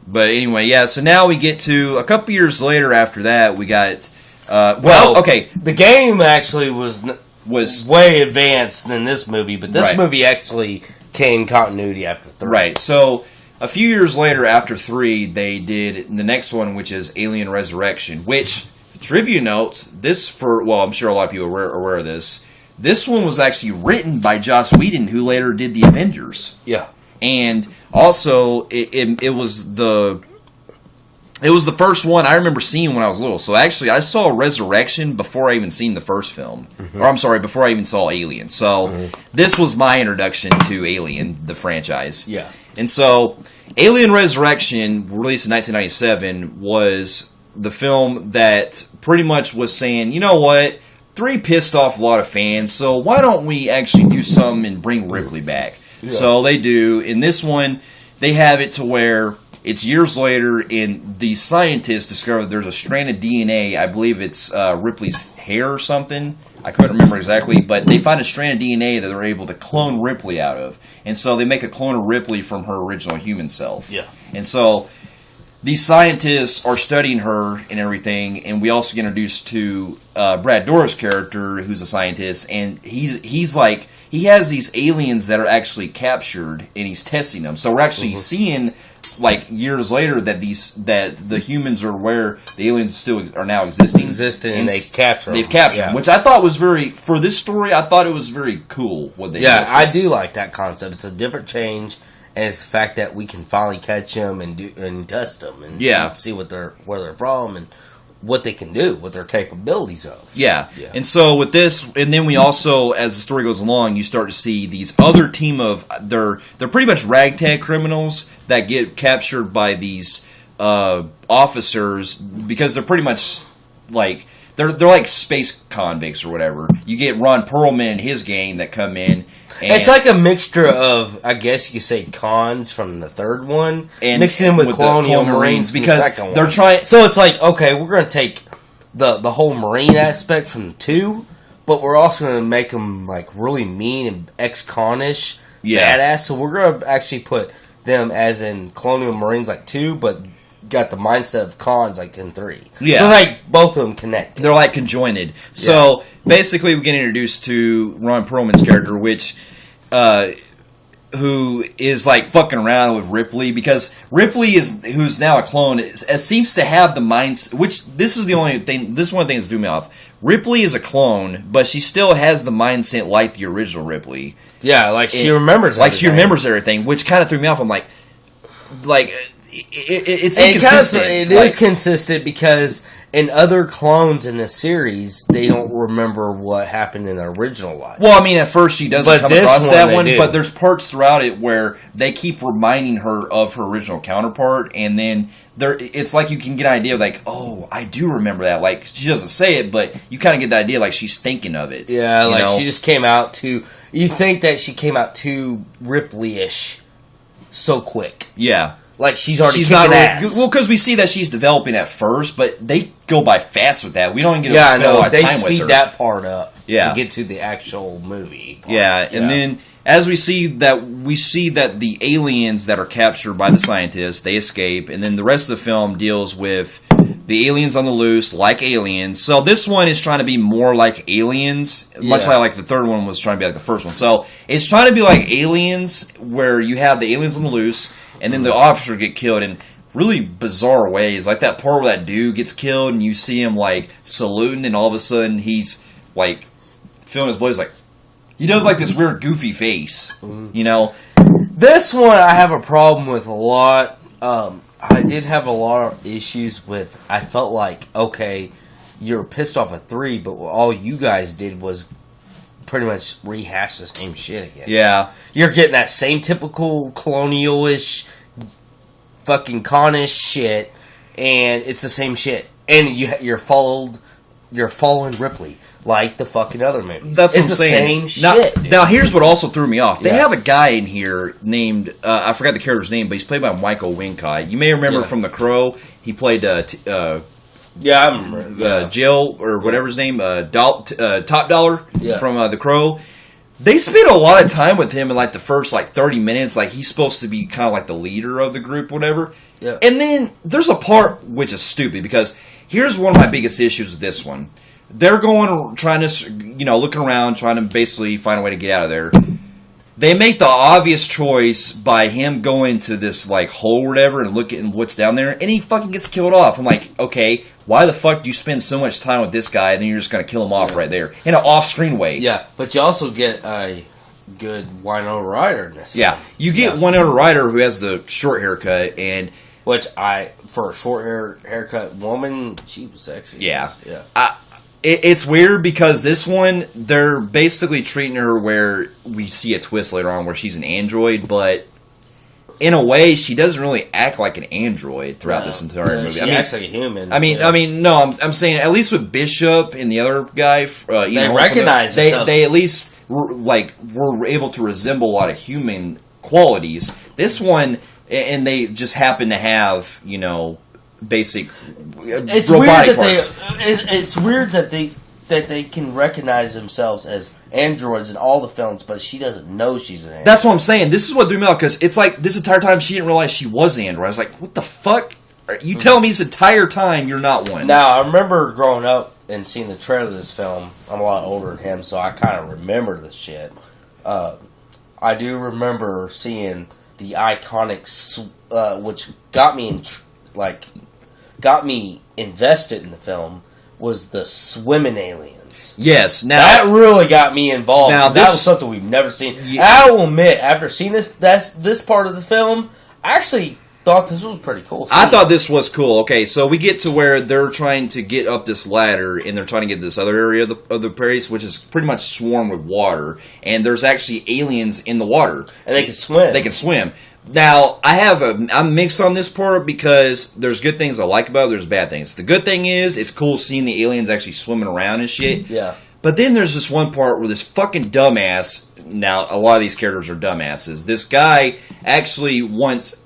But anyway, so now we get to a couple years later after that, we got... the game actually was way advanced than this movie, but this movie actually came continuity after 3. Right, so a few years later after 3, they did the next one, which is Alien Resurrection, which, trivia note, I'm sure a lot of people are aware of this, this one was actually written by Joss Whedon, who later did The Avengers. Yeah. And also, it was the first one I remember seeing when I was little. So actually, I saw Resurrection before I even seen the first film. Mm-hmm. Or I'm sorry, before I even saw Alien. So this was my introduction to Alien, the franchise. Yeah. And so, Alien Resurrection, released in 1997, was the film that pretty much was saying, you know what? 3 pissed off a lot of fans, so why don't we actually do something and bring Ripley back? Yeah. So they do. In this one, they have it to where it's years later, and the scientists discover there's a strand of DNA. I believe it's Ripley's hair or something. I couldn't remember exactly, but they find a strand of DNA that they're able to clone Ripley out of. And so they make a clone of Ripley from her original human self. Yeah. And so these scientists are studying her and everything, and we also get introduced to Brad Dourif's character, who's a scientist, and he's like... He has these aliens that are actually captured, and he's testing them. So we're actually seeing, like, years later that the humans are where the aliens still are now existing. And they capture them. They've captured them, which I thought was for this story, I thought it was very cool what they did. Yeah, I do like that concept. It's a different change, and it's the fact that we can finally catch them and test them and see where they're from and what they can do, what their capabilities of. Yeah. And so with this, and then we also, as the story goes along, you start to see these other team of, they're pretty much ragtag criminals that get captured by these officers because they're pretty much like, they're like space convicts or whatever. You get Ron Perlman and his gang that come in. And it's like a mixture of, I guess you could say, cons from the third one, and mixed in with Colonial Marines because the second they're one. trying. So it's like, okay, we're going to take the whole Marine aspect from the 2, but we're also going to make them like really mean and ex-conish, badass. So we're going to actually put them as in Colonial Marines like 2, but got the mindset of cons like in 3. Yeah. So like both of them connect. They're like conjoined. So basically we get introduced to Ron Perlman's character, which who is like fucking around with Ripley because Ripley who's now a clone seems to have the mindset, which this is one of the things that threw me off. Ripley is a clone, but she still has the mindset like the original Ripley. Yeah, like she remembers everything. Like she remembers everything, which kind of threw me off. I'm like it's inconsistent. It is consistent because in other clones in the series, they don't remember what happened in the original life. Well, I mean, at first she doesn't come across that one, but there's parts throughout it where they keep reminding her of her original counterpart, and then it's like you can get an idea of like, oh, I do remember that. Like, she doesn't say it, but you kind of get the idea like she's thinking of it. Yeah, like she just came out too... You think that she came out too Ripley-ish so quick. Yeah. Like, she's already kicking ass. Well, because we see that she's developing at first, but they go by fast with that. We don't even get a lot of time with her. They speed that part up to get to the actual movie part. Yeah, and then as we see that the aliens that are captured by the scientists, they escape, and then the rest of the film deals with the aliens on the loose, like Aliens. So this one is trying to be more like Aliens, much like the third one was trying to be like the first one. So it's trying to be like Aliens, where you have the aliens on the loose, and then the officers get killed in really bizarre ways. Like that part where that dude gets killed, and you see him like saluting, and all of a sudden he's like feeling his blood. He's like, he does like this weird goofy face, you know. This one I have a problem with a lot. I did have a lot of issues with. I felt like, okay, you're pissed off at 3, but all you guys did was pretty much rehash the same shit again. Yeah. You're getting that same typical colonial-ish, fucking con-ish shit, and it's the same shit. And you're following Ripley like the fucking other movies. That's it's what I'm saying. Same shit. Now, here's what also threw me off. They have a guy in here named I forgot the character's name, but he's played by Michael Wincott. You may remember from The Crow. He played I remember Jill or whatever his name, Top Dollar from The Crow. They spent a lot of time with him in like the first like 30 minutes. Like he's supposed to be kind of like the leader of the group, whatever. Yeah. And then there's a part which is stupid because here's one of my biggest issues with this one. They're trying to, looking around, trying to basically find a way to get out of there. They make the obvious choice by him going to this, like, hole or whatever and looking at what's down there, and he fucking gets killed off. I'm like, okay, why the fuck do you spend so much time with this guy and then you're just going to kill him off right there in an off-screen way? Yeah, but you also get a good Winona Ryder in this. Yeah, you get Winona Ryder who has the short haircut, and... Which for a short haircut woman, she was sexy. Yeah. It's weird because this one, they're basically treating her where we see a twist later on where she's an android, but in a way, she doesn't really act like an android throughout this entire movie. She acts like a human. I'm saying at least with Bishop and the other guy, they recognize they at least were able to resemble a lot of human qualities. This one, and they just happen to have basic robotic parts. It's weird that they can recognize themselves as androids in all the films, but she doesn't know she's an android. That's what I'm saying. This is what threw me off, because it's like this entire time she didn't realize she was an android. I was like, what the fuck? Are you telling me this entire time you're not one? Now, I remember growing up and seeing the trailer of this film. I'm a lot older than him, so I kind of remember this shit. I do remember seeing the iconic, which got me invested in the film, was the swimming aliens. Yes, now that really got me involved. Now that was something we've never seen. Yeah. I will admit, after seeing this part of the film, I actually thought this was pretty cool. I thought this was cool. Okay, so we get to where they're trying to get up this ladder, and they're trying to get to this other area of the place, which is pretty much swarmed with water, and there's actually aliens in the water, and they can swim. They can swim. Now, I'm mixed on this part because there's good things I like about it, there's bad things. The good thing is, it's cool seeing the aliens actually swimming around and shit. Yeah. But then there's this one part where this fucking dumbass, now a lot of these characters are dumbasses, this guy actually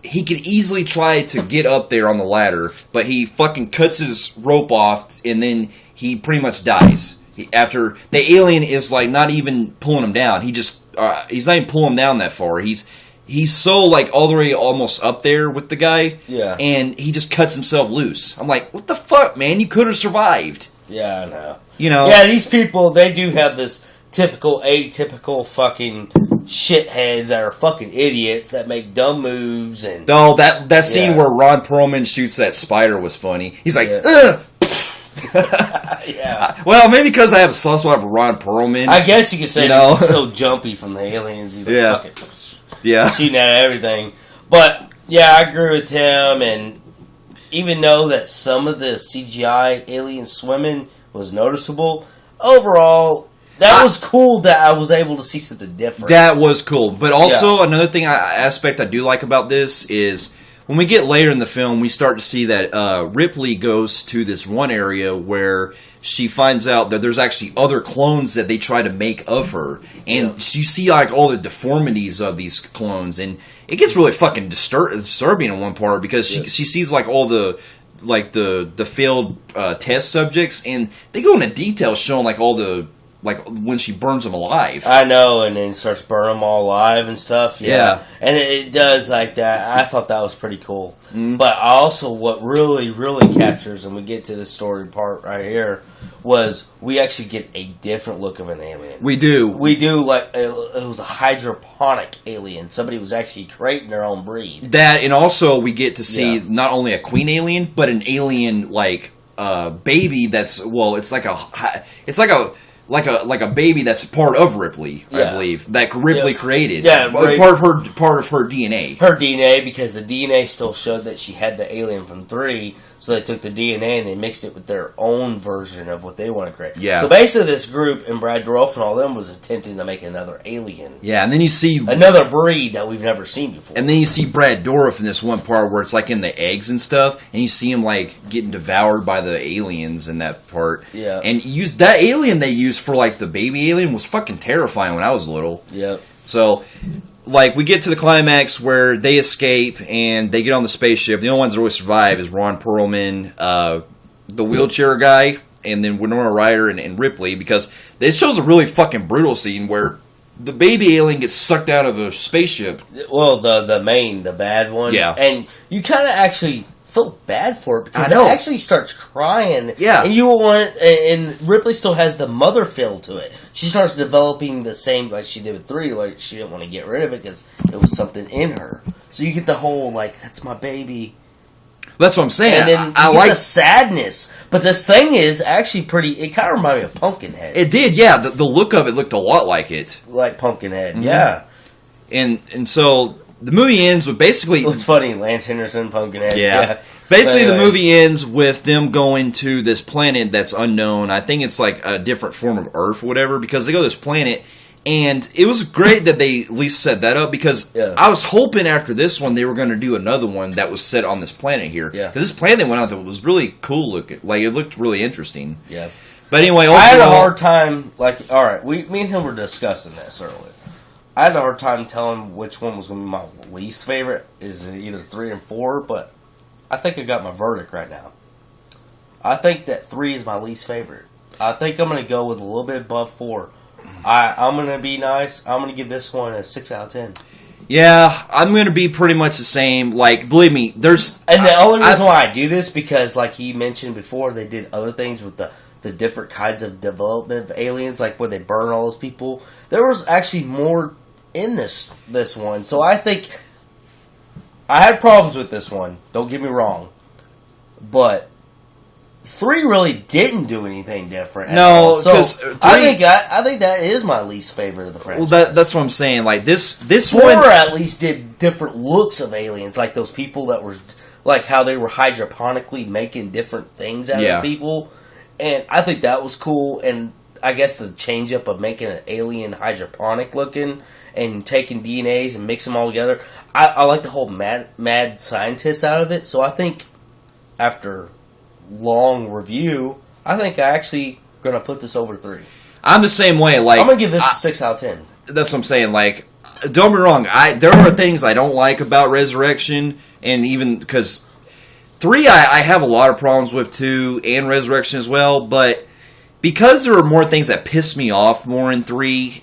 he could easily try to get up there on the ladder, but he fucking cuts his rope off and then he pretty much dies. After the alien is like not even pulling him down, he's not even pulling him down that far. He's so, like, all the way almost up there with the guy. Yeah. And he just cuts himself loose. I'm like, what the fuck, man? You could have survived. Yeah, I know. Yeah, these people, they do have this atypical fucking shitheads that are fucking idiots that make dumb moves. And that scene where Ron Perlman shoots that spider was funny. He's like, ugh! Yeah. Well, maybe because I have a soft spot for Ron Perlman. I guess you could say he's so jumpy from the aliens. He's like, fuck it. Yeah. Shooting at everything. But Yeah, I agree with him, and even though that some of the CGI alien swimming was noticeable, overall, that was cool that I was able to see something different. That was cool. But also, another aspect I do like about this is when we get later in the film, we start to see that Ripley goes to this one area where she finds out that there's actually other clones that they try to make of her. And you see like all the deformities of these clones, and it gets really fucking disturbing in one part because she sees like all the failed test subjects, and they go into detail showing like all the when she burns them alive. I know, and then starts burning them all alive and stuff. Yeah. And it does like that. I thought that was pretty cool. Mm. But also, what really, really captures, and we get to the story part right here, was we actually get a different look of an alien. We do. Like it was a hydroponic alien. Somebody was actually creating their own breed. That, and also we get to see not only a queen alien, but an alien baby that's like a baby that's part of Ripley, I believe, that Ripley created. Yeah, part of her DNA. Her DNA, because the DNA still showed that she had the alien from 3, so they took the DNA and they mixed it with their own version of what they want to create. Yeah. So basically this group, and Brad Dourif and all them, was attempting to make another alien. Yeah, and then you see another breed that we've never seen before. And then you see Brad Dourif in this one part where it's like in the eggs and stuff, and you see him like getting devoured by the aliens in that part. Yeah. And that alien they used for like the baby alien was fucking terrifying when I was little. Yep. So, like, we get to the climax where they escape and they get on the spaceship. The only ones that really survive is Ron Perlman, the wheelchair guy, and then Winona Ryder and Ripley, because it shows a really fucking brutal scene where the baby alien gets sucked out of the spaceship. Well, the bad one. Yeah. And you kind of actually feel bad for it because it actually starts crying. Yeah. And Ripley still has the mother feel to it. She starts developing the same like she did with 3, like she didn't want to get rid of it because it was something in her. So you get the whole like, that's my baby. That's what I'm saying. And then you get the sadness. But this thing is actually it kind of reminded me of Pumpkinhead. It did, yeah. The look of it looked a lot like it. Like Pumpkinhead, yeah. And so the movie ends with basically... It's funny, Lance Henriksen, Pumpkinhead. Yeah. Basically, the movie ends with them going to this planet that's unknown. I think it's like a different form of Earth or whatever, because they go to this planet, and it was great that they at least set that up, because I was hoping after this one they were going to do another one that was set on this planet here. Yeah. Because this planet they went out to was really cool looking. Like, it looked really interesting. Yeah. But anyway, I had a hard time, like, alright, me and him were discussing this earlier. I had a hard time telling which one was going to be my least favorite. Is it either 3 and 4? But I think I got my verdict right now. I think that 3 is my least favorite. I think I'm going to go with a little bit above 4. I'm going to be nice. I'm going to give this one a 6 out of 10. Yeah, I'm going to be pretty much the same. Like, believe me, there's... And the only reason why I do this, because like he mentioned before, they did other things with the different kinds of development of aliens, like where they burn all those people. There was actually more in this one. So I think I had problems with this one. Don't get me wrong. But 3 really didn't do anything different. No, so I think that is my least favorite of the franchise. Well, that's what I'm saying. Like this 4 one at least did different looks of aliens, like those people that were like how they were hydroponically making different things out of people, and I think that was cool. And I guess the change up of making an alien hydroponic looking and taking DNAs and mix them all together, I like the whole mad scientist out of it. So I think after long review, I think I actually gonna put this over 3. I'm the same way. Like, I'm gonna give this a 6 out of 10. That's what I'm saying. Like, don't be wrong. There are things I don't like about Resurrection, and even because 3, I have a lot of problems with 2 and Resurrection as well. But because there are more things that piss me off more in 3,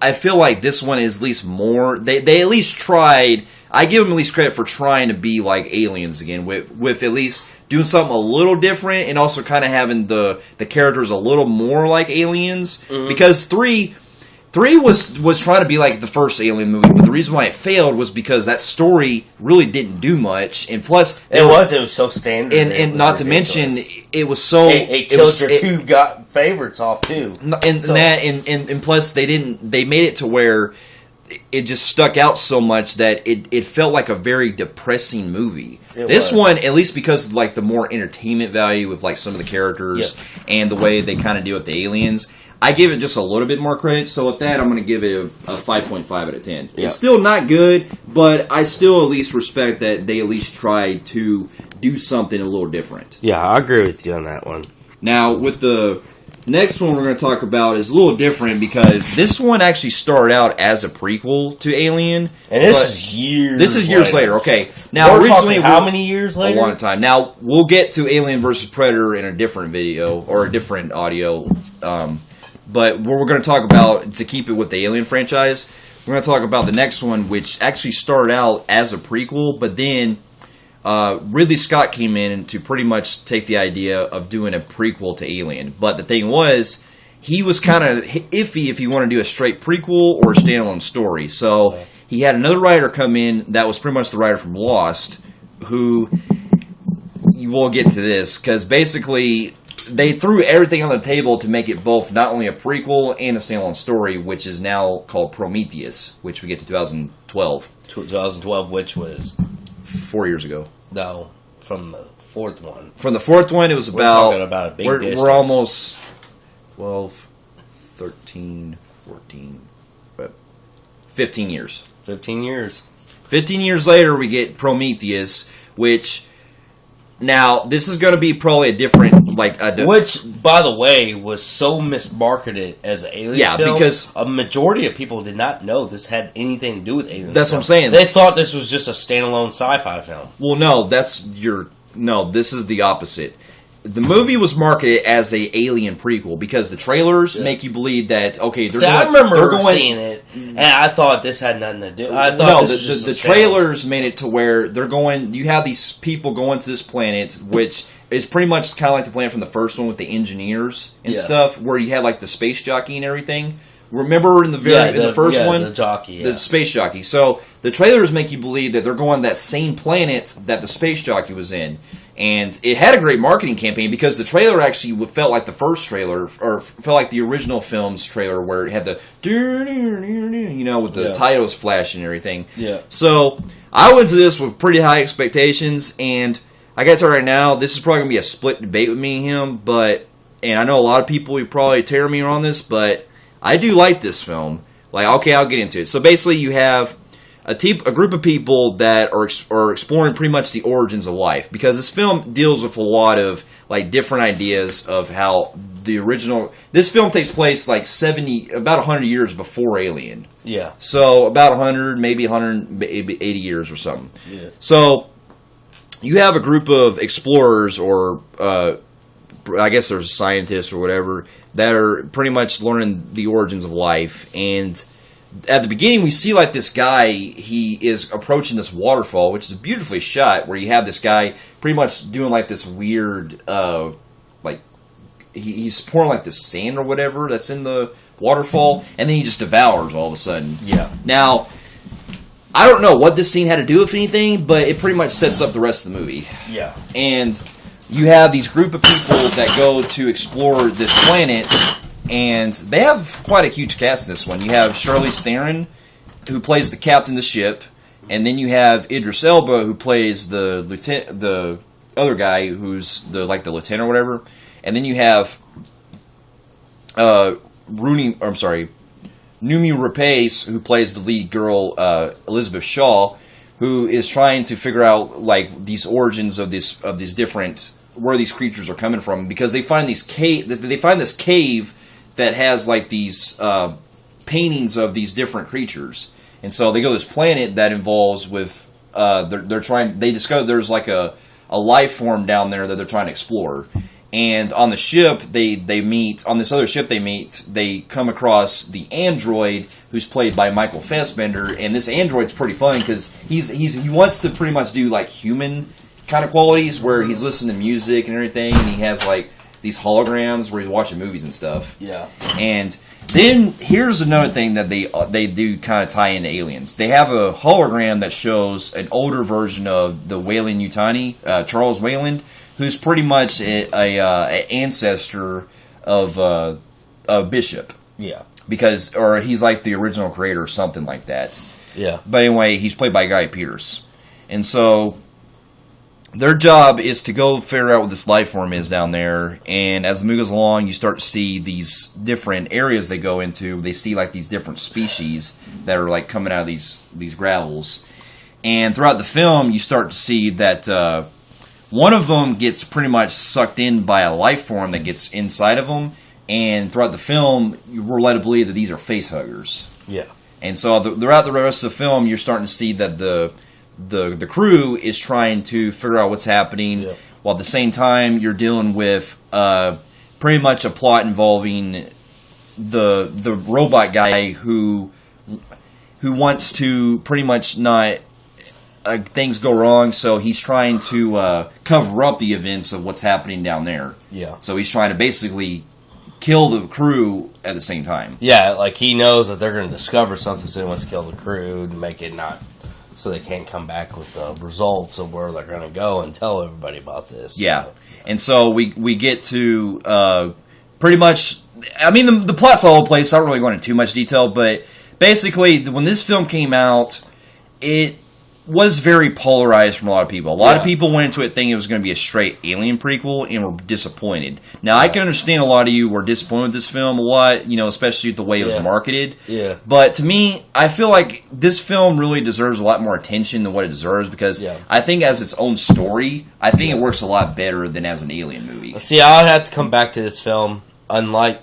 I feel like this one is at least more. They at least tried. I give them at least credit for trying to be like Aliens again, with at least doing something a little different, and also kind of having the characters a little more like aliens. Mm-hmm. Because 3 was trying to be like the first Alien movie, but the reason why it failed was because that story really didn't do much, and plus it was so standard, and not ridiculous. To mention it was so it killed your 2 favorites off too, and plus they made it to where it just stuck out so much that it felt like a very depressing movie. This one, at least because of like the more entertainment value with like some of the characters and the way they kind of deal with the aliens, I give it just a little bit more credit. So with that, I'm going to give it a 5.5 out of 10. It's still not good, but I still at least respect that they at least tried to do something a little different. Yeah, I agree with you on that one. Now, with the next one we're going to talk about is a little different because this one actually started out as a prequel to Alien. And this is years This is years later. Okay. Now, we're originally, how many years later? A long time. Now, we'll get to Alien vs. Predator in a different video or a different audio. But what we're going to talk about, to keep it with the Alien franchise, we're going to talk about the next one, which actually started out as a prequel, but then Ridley Scott came in to pretty much take the idea of doing a prequel to Alien. But the thing was, he was kind of iffy if he wanted to do a straight prequel or a standalone story. So he had another writer come in that was pretty much the writer from Lost, who, you will get to this, because basically they threw everything on the table to make it both not only a prequel and a standalone story, which is now called Prometheus, which we get to 2012. 2012, which was 4 years ago. No, from the fourth one. From the fourth one, it was We're talking about a big distance. We're almost 12, 13, 14, but 15 years. 15 years. 15 years later, we get Prometheus, which... Now, this is going to be probably a different, which, by the way, was so mismarketed as an Alien film. Because a majority of people did not know this had anything to do with Aliens. That's what I'm saying. They thought this was just a standalone sci-fi film. Well, no, this is the opposite. The movie was marketed as a Alien prequel because the trailers make you believe that I remember seeing it, and I thought this had nothing to do. I thought the trailers made it to where they're going. You have these people going to this planet, which is pretty much kind of like the planet from the first one with the engineers and stuff, where you had like the space jockey and everything. Remember in the first one, the jockey, the space jockey. So the trailers make you believe that they're going to that same planet that the space jockey was in. And it had a great marketing campaign because the trailer actually felt like the first trailer, or felt like the original film's trailer where it had the, with the titles flashing and everything. Yeah. So I went to this with pretty high expectations, and I got to tell you right now, this is probably going to be a split debate with me and him, and I know a lot of people who probably tear me on this, but I do like this film. I'll get into it. So basically you have a group of people that are exploring pretty much the origins of life, because this film deals with a lot of different ideas of how the original. This film takes place about 100 years before Alien. Yeah. So about 100, maybe 180 years or something. Yeah. So you have a group of explorers, or I guess there's scientists or whatever, that are pretty much learning the origins of life. And at the beginning, we see this guy, he is approaching this waterfall, which is beautifully shot, where you have this guy pretty much doing this weird, he's pouring this sand or whatever that's in the waterfall, and then he just devours all of a sudden. Yeah. Now, I don't know what this scene had to do with anything, but it pretty much sets up the rest of the movie. Yeah. And you have these group of people that go to explore this planet, and they have quite a huge cast in this one. You have Charlize Theron, who plays the captain of the ship, and then you have Idris Elba, who plays the other guy, who's the lieutenant or whatever, and then you have Noomi Rapace, who plays the lead girl, Elizabeth Shaw, who is trying to figure out these origins of these different, where these creatures are coming from, because they find this cave that has these paintings of these different creatures, and so they go to this planet that involves with they discover there's a life form down there that they're trying to explore. And on the ship, they come across the android, who's played by Michael Fassbender, and this android's pretty fun because he wants to pretty much do human kind of qualities, where he's listening to music and everything, and he has these holograms where he's watching movies and stuff. Yeah. And then here's another thing that they do kind of tie into Aliens. They have a hologram that shows an older version of the Weyland-Yutani, Charles Weyland, who's pretty much an ancestor of Bishop. Yeah. or he's like the original creator or something like that. Yeah. But anyway, he's played by Guy Pearce. And so their job is to go figure out what this life form is down there. And as the movie goes along, you start to see these different areas they go into. They see like these different species that are like coming out of these gravels. And throughout the film, you start to see that one of them gets pretty much sucked in by a life form that gets inside of them. And throughout the film, we're led to believe that these are face huggers. Yeah. And so throughout the rest of the film, you're starting to see that the crew is trying to figure out what's happening, while at the same time you're dealing with pretty much a plot involving the robot guy who wants to pretty much not things go wrong, so he's trying to cover up the events of what's happening down there. Yeah. So he's trying to basically kill the crew at the same time. Yeah, like he knows that they're going to discover something, so he wants to kill the crew to make it not, so they can't come back with the results of where they're going to go and tell everybody about this. Yeah, and so we get to pretty much, I mean, the plot's all over the place, so I don't really go into too much detail, but basically, when this film came out, it was very polarized from a lot of people. A lot of people went into it thinking it was going to be a straight Alien prequel and were disappointed. Now, I can understand a lot of you were disappointed with this film a lot, especially the way it was marketed. Yeah. But to me, I feel like this film really deserves a lot more attention than what it deserves, because I think as its own story, I think it works a lot better than as an Alien movie. See, I would have to come back to this film, unlike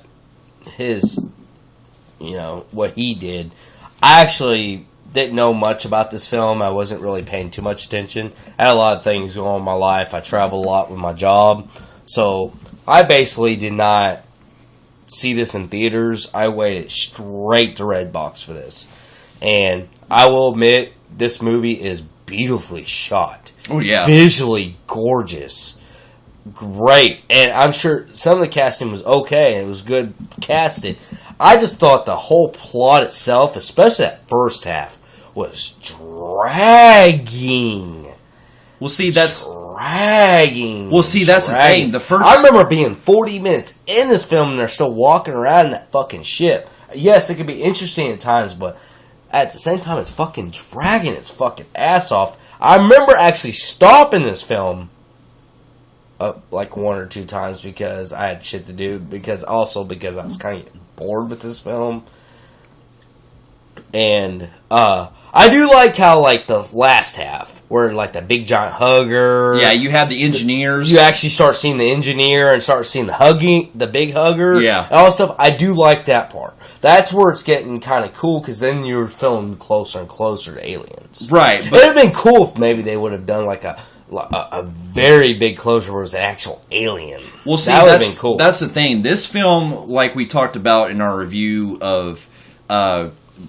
his, what he did. I actually didn't know much about this film. I wasn't really paying too much attention. I had a lot of things going on in my life. I travel a lot with my job. So I basically did not see this in theaters. I waited straight to Redbox for this. And I will admit, this movie is beautifully shot. Oh, yeah. Visually gorgeous. Great. And I'm sure some of the casting was okay. It was good casted. I just thought the whole plot itself, especially that first half, was dragging. Well, see, that's dragging. Well, see, that's the thing. I remember being 40 minutes in this film and they're still walking around in that fucking ship. Yes, it could be interesting at times, but at the same time, it's fucking dragging its fucking ass off. I remember actually stopping this film like one or two times because I had shit to do, because I was kind of bored with this film. And I do like how, like, the last half, where, like, the big giant hugger. Yeah, you have the engineers. You actually start seeing the engineer and start seeing the big hugger. Yeah. And all that stuff. I do like that part. That's where it's getting kind of cool, because then you're feeling closer and closer to aliens. Right. But it would have been cool if maybe they would have done, like, a very big closure where it was an actual alien. Well, see, that would have been cool. That's the thing. This film, like we talked about in our review of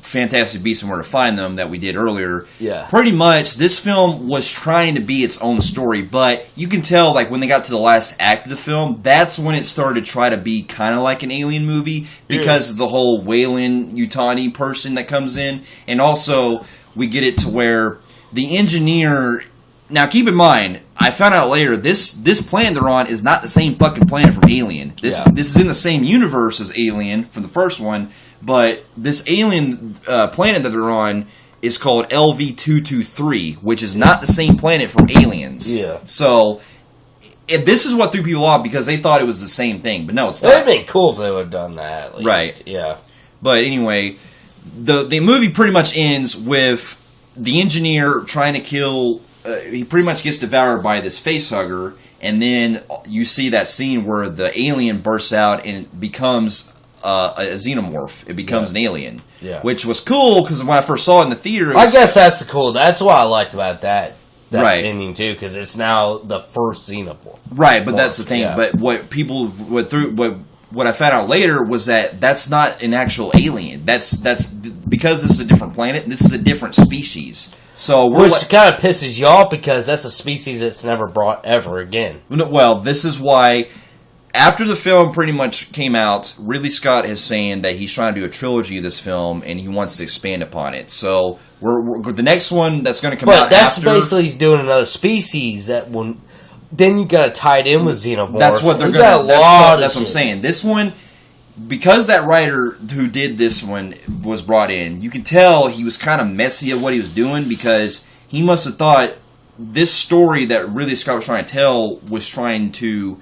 Fantastic Beasts and Where to Find Them that we did earlier, pretty much this film was trying to be its own story, but you can tell, like, when they got to the last act of the film, that's when it started to try to be kind of like an alien movie, because of the whole Weyland Yutani person that comes in, and also we get it to where the engineer. Now, keep in mind, I found out later, this planet they're on is not the same fucking planet from Alien. This is in the same universe as Alien from the first one, but this alien planet that they're on is called LV-223, which is not the same planet from Aliens. Yeah. So, this is what threw people off, because they thought it was the same thing, but no, it's not. It would have been cool if they would have done that, at least. Right. Yeah. But anyway, the movie pretty much ends with the engineer trying to kill. He pretty much gets devoured by this facehugger, and then you see that scene where the alien bursts out and it becomes a xenomorph. It becomes an alien, which was cool, because when I first saw it in the theater, I guess that's cool. That's what I liked about that ending too, because it's now the first xenomorph. Right, but that's the thing. Yeah. But what I found out later was that that's not an actual alien. That's because this is a different planet. This is a different species. So which kind of pisses you off, because that's a species that's never brought ever again. Well, this is why, after the film pretty much came out, Ridley Scott is saying that he's trying to do a trilogy of this film, and he wants to expand upon it. So the next one that's going to come out that's after... basically he's doing another species that will... Then you got to tie it in with xenomorphs. That's what they're going to... That's what I'm saying. This one... because that writer who did this one was brought in, you can tell he was kind of messy at what he was doing, because he must have thought this story that Ridley Scott was trying to tell was trying to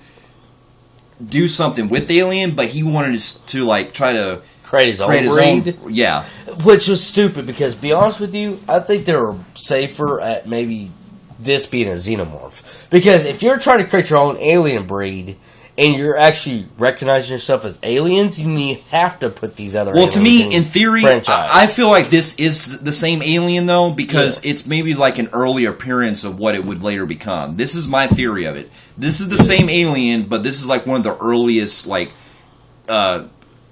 do something with the alien, but he wanted to like try to create his own breed. Yeah. Which was stupid, because to be honest with you, I think they were safer at maybe this being a xenomorph. Because if you're trying to create your own alien breed and you're actually recognizing yourself as aliens, you have to put these other aliens to me, in theory, franchise. I feel like this is the same alien, though, because it's maybe like an early appearance of what it would later become. This is my theory of it. This is the same alien, but this is like one of the earliest like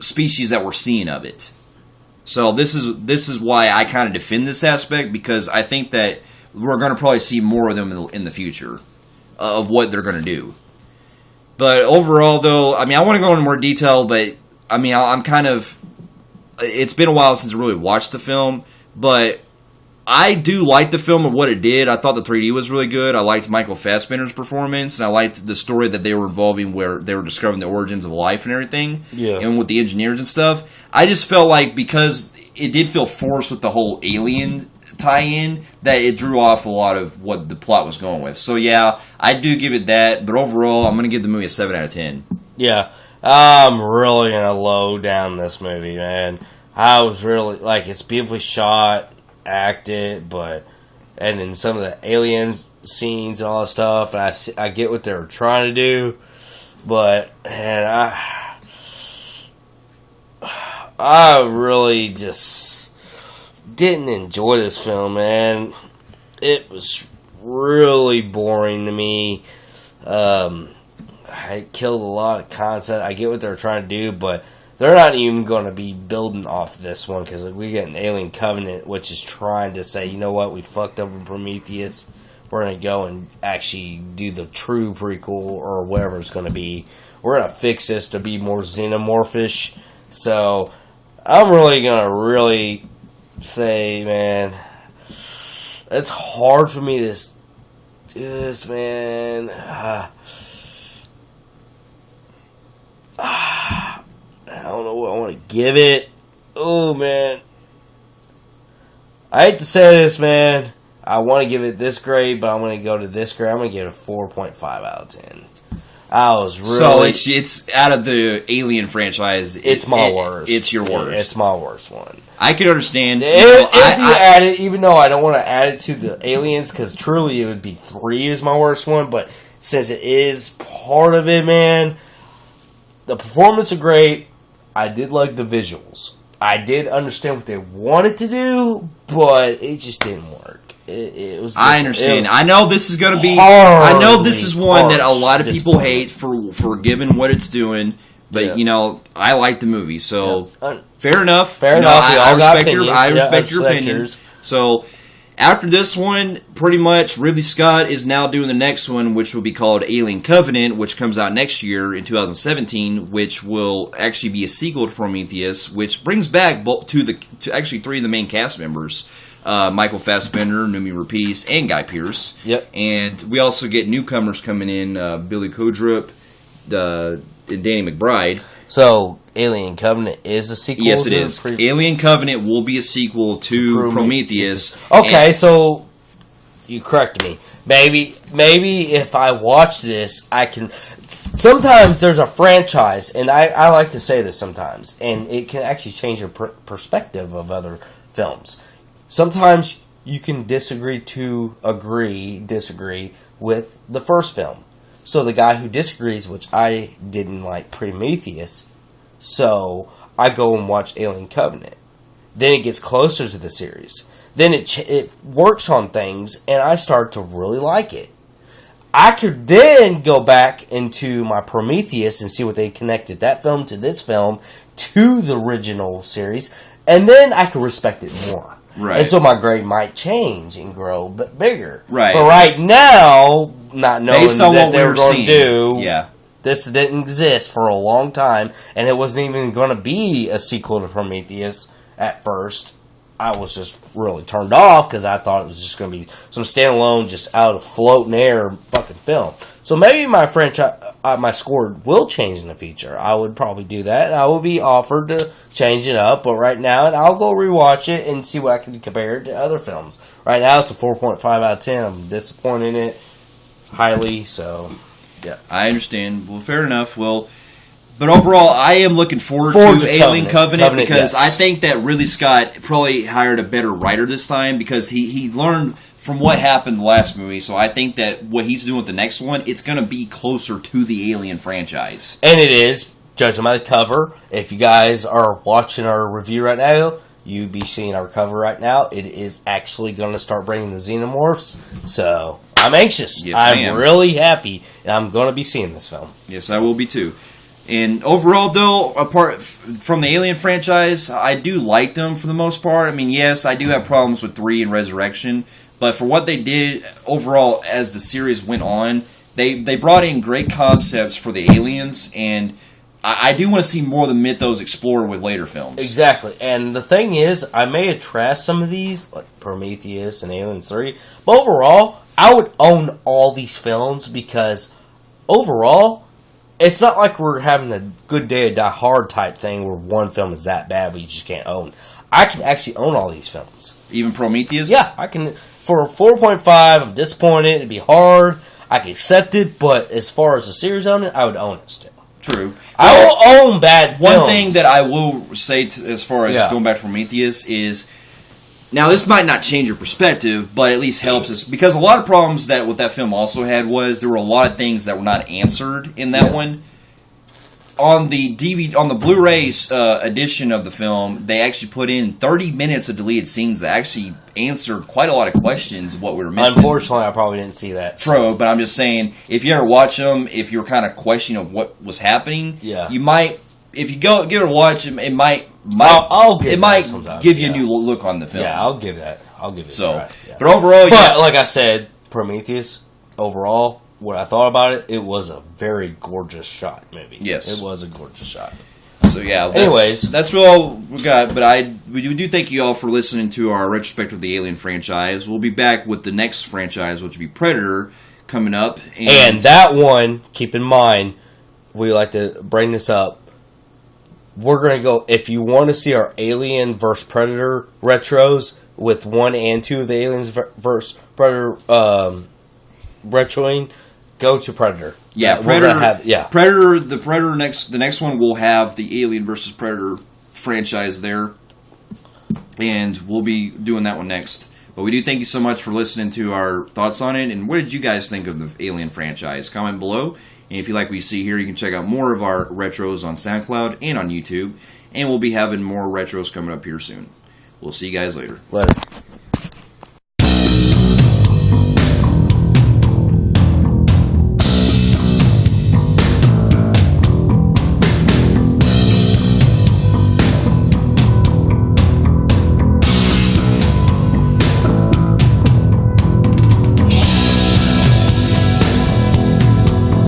species that we're seeing of it. So this is why I kind of defend this aspect, because I think that we're going to probably see more of them in the future of what they're going to do. But overall, though, I mean, I want to go into more detail, but I mean, I'm kind of... It's been a while since I really watched the film, but I do like the film and what it did. I thought the 3D was really good. I liked Michael Fassbender's performance, and I liked the story that they were involving, where they were discovering the origins of life and everything, and with the engineers and stuff. I just felt like, because it did feel forced with the whole alien tie-in, that it drew off a lot of what the plot was going with. So yeah, I do give it that, but overall, I'm going to give the movie a 7 out of 10. Yeah, I'm really going to low down this movie, man. I was really, like, it's beautifully shot, acted, and then some of the alien scenes and all that stuff, and I get what they were trying to do, but, man, I really just didn't enjoy this film, man. It was really boring to me. I killed a lot of concept. I get what they're trying to do, but they're not even going to be building off this one, because we get an Alien Covenant, which is trying to say, you know what, we fucked up in Prometheus. We're going to go and actually do the true prequel, or whatever it's going to be. We're going to fix this to be more xenomorphish. So I'm really going to say, man, it's hard for me to do this, man. I don't know what I want to give it. Oh, man. I hate to say this, man. I want to give it this grade, but I'm going to go to this grade. I'm going to give it a 4.5 out of 10. I was really... So it's out of the Alien franchise. It's my worst. It's your worst. It's my worst one. I can understand. If you add it, even though I don't want to add it to the Aliens, because truly it would be 3 is my worst one, but since it is part of it, man, the performance is great. I did like the visuals. I did understand what they wanted to do, but it just didn't work. It was. I understand. I know this is going to be. I know this is one that a lot of people hate for giving what it's doing, but you know, I like the movie, so fair enough. Fair enough. I respect your opinion. So after this one, pretty much Ridley Scott is now doing the next one, which will be called Alien Covenant, which comes out next year in 2017, which will actually be a sequel to Prometheus, which brings back to actually 3 of the main cast members. Michael Fassbender, Noomi Rapace, and Guy Pearce. Yep. And we also get newcomers coming in, Billy Crudup, and Danny McBride. So, Alien Covenant is a sequel? Yes, it is. Alien Covenant will be a sequel to Prometheus. Okay, so you correct me. Maybe if I watch this, I can... Sometimes there's a franchise, and I like to say this sometimes, and it can actually change your perspective of other films. Sometimes you can disagree with the first film. So the guy who disagrees, which I didn't like Prometheus, so I go and watch Alien Covenant. Then it gets closer to the series. Then it works on things, and I start to really like it. I could then go back into my Prometheus and see what they connected that film to this film, to the original series, and then I could respect it more. Right. And so my grade might change and grow bigger. Right. But right now, not knowing that they were going to do, this didn't exist for a long time, and it wasn't even going to be a sequel to Prometheus at first. I was just really turned off because I thought it was just going to be some standalone, just out of floating air fucking film. So maybe my franchise, my score will change in the future. I would probably do that. I will be offered to change it up, but right now, I'll go rewatch it and see what I can compare it to other films. Right now, it's a 4.5 out of 10. I'm disappointed in it highly, so yeah. I understand. Well, fair enough. Well, but overall, I am looking forward to Alien Covenant because I think that Ridley Scott probably hired a better writer this time because he learned from what happened in the last movie. So I think that what he's doing with the next one, it's going to be closer to the Alien franchise. And it is, judging by the cover. If you guys are watching our review right now, you'd be seeing our cover right now. It is actually going to start bringing the xenomorphs. So I'm anxious. Yes, I'm really happy. And I'm going to be seeing this film. Yes, I will be too. And overall, though, apart from the Alien franchise, I do like them for the most part. I mean, yes, I do have problems with 3 and Resurrection. But for what they did overall as the series went on, they brought in great concepts for the aliens, and I do want to see more of the mythos explored with later films. Exactly. And the thing is, I may have trashed some of these, like Prometheus and Aliens 3, but overall, I would own all these films because overall, it's not like we're having a good day to die hard type thing where one film is that bad but you just can't own. I can actually own all these films. Even Prometheus? Yeah, I can. For a 4.5, I'm disappointed. It'd be hard. I can accept it, but as far as the series on it, I would own it still. True. I will own bad films. One thing that I will say as far as going back to Prometheus is, now this might not change your perspective, but at least helps us, because a lot of problems that what that film also had was there were a lot of things that were not answered in that one. On the DVD, on the Blu-ray edition of the film, they actually put in 30 minutes of deleted scenes that actually answered quite a lot of questions of what we were missing. Unfortunately, I probably didn't see that. True, but I'm just saying, if you ever watch them, if you're kind of questioning of what was happening, you might, if you go give it a watch, it might give you a new look on the film. Yeah, I'll give that. I'll give it a try. Yeah. But overall, like I said, Prometheus, overall, what I thought about it, it was a very gorgeous shot movie. Yes. It was a gorgeous shot. So, yeah. Anyways. That's all we got. But we do thank you all for listening to our retrospective of the Alien franchise. We'll be back with the next franchise, which will be Predator, coming up. And that one, keep in mind, we like to bring this up. We're going to go, if you want to see our Alien vs. Predator retros with 1 and 2 of the Aliens vs. Predator retroing, go to Predator. Yeah, Predator. The next one will have the Alien versus Predator franchise there, and we'll be doing that one next. But we do thank you so much for listening to our thoughts on it. And what did you guys think of the Alien franchise? Comment below. And if you like what you see here, you can check out more of our retros on SoundCloud and on YouTube. And we'll be having more retros coming up here soon. We'll see you guys later. Later.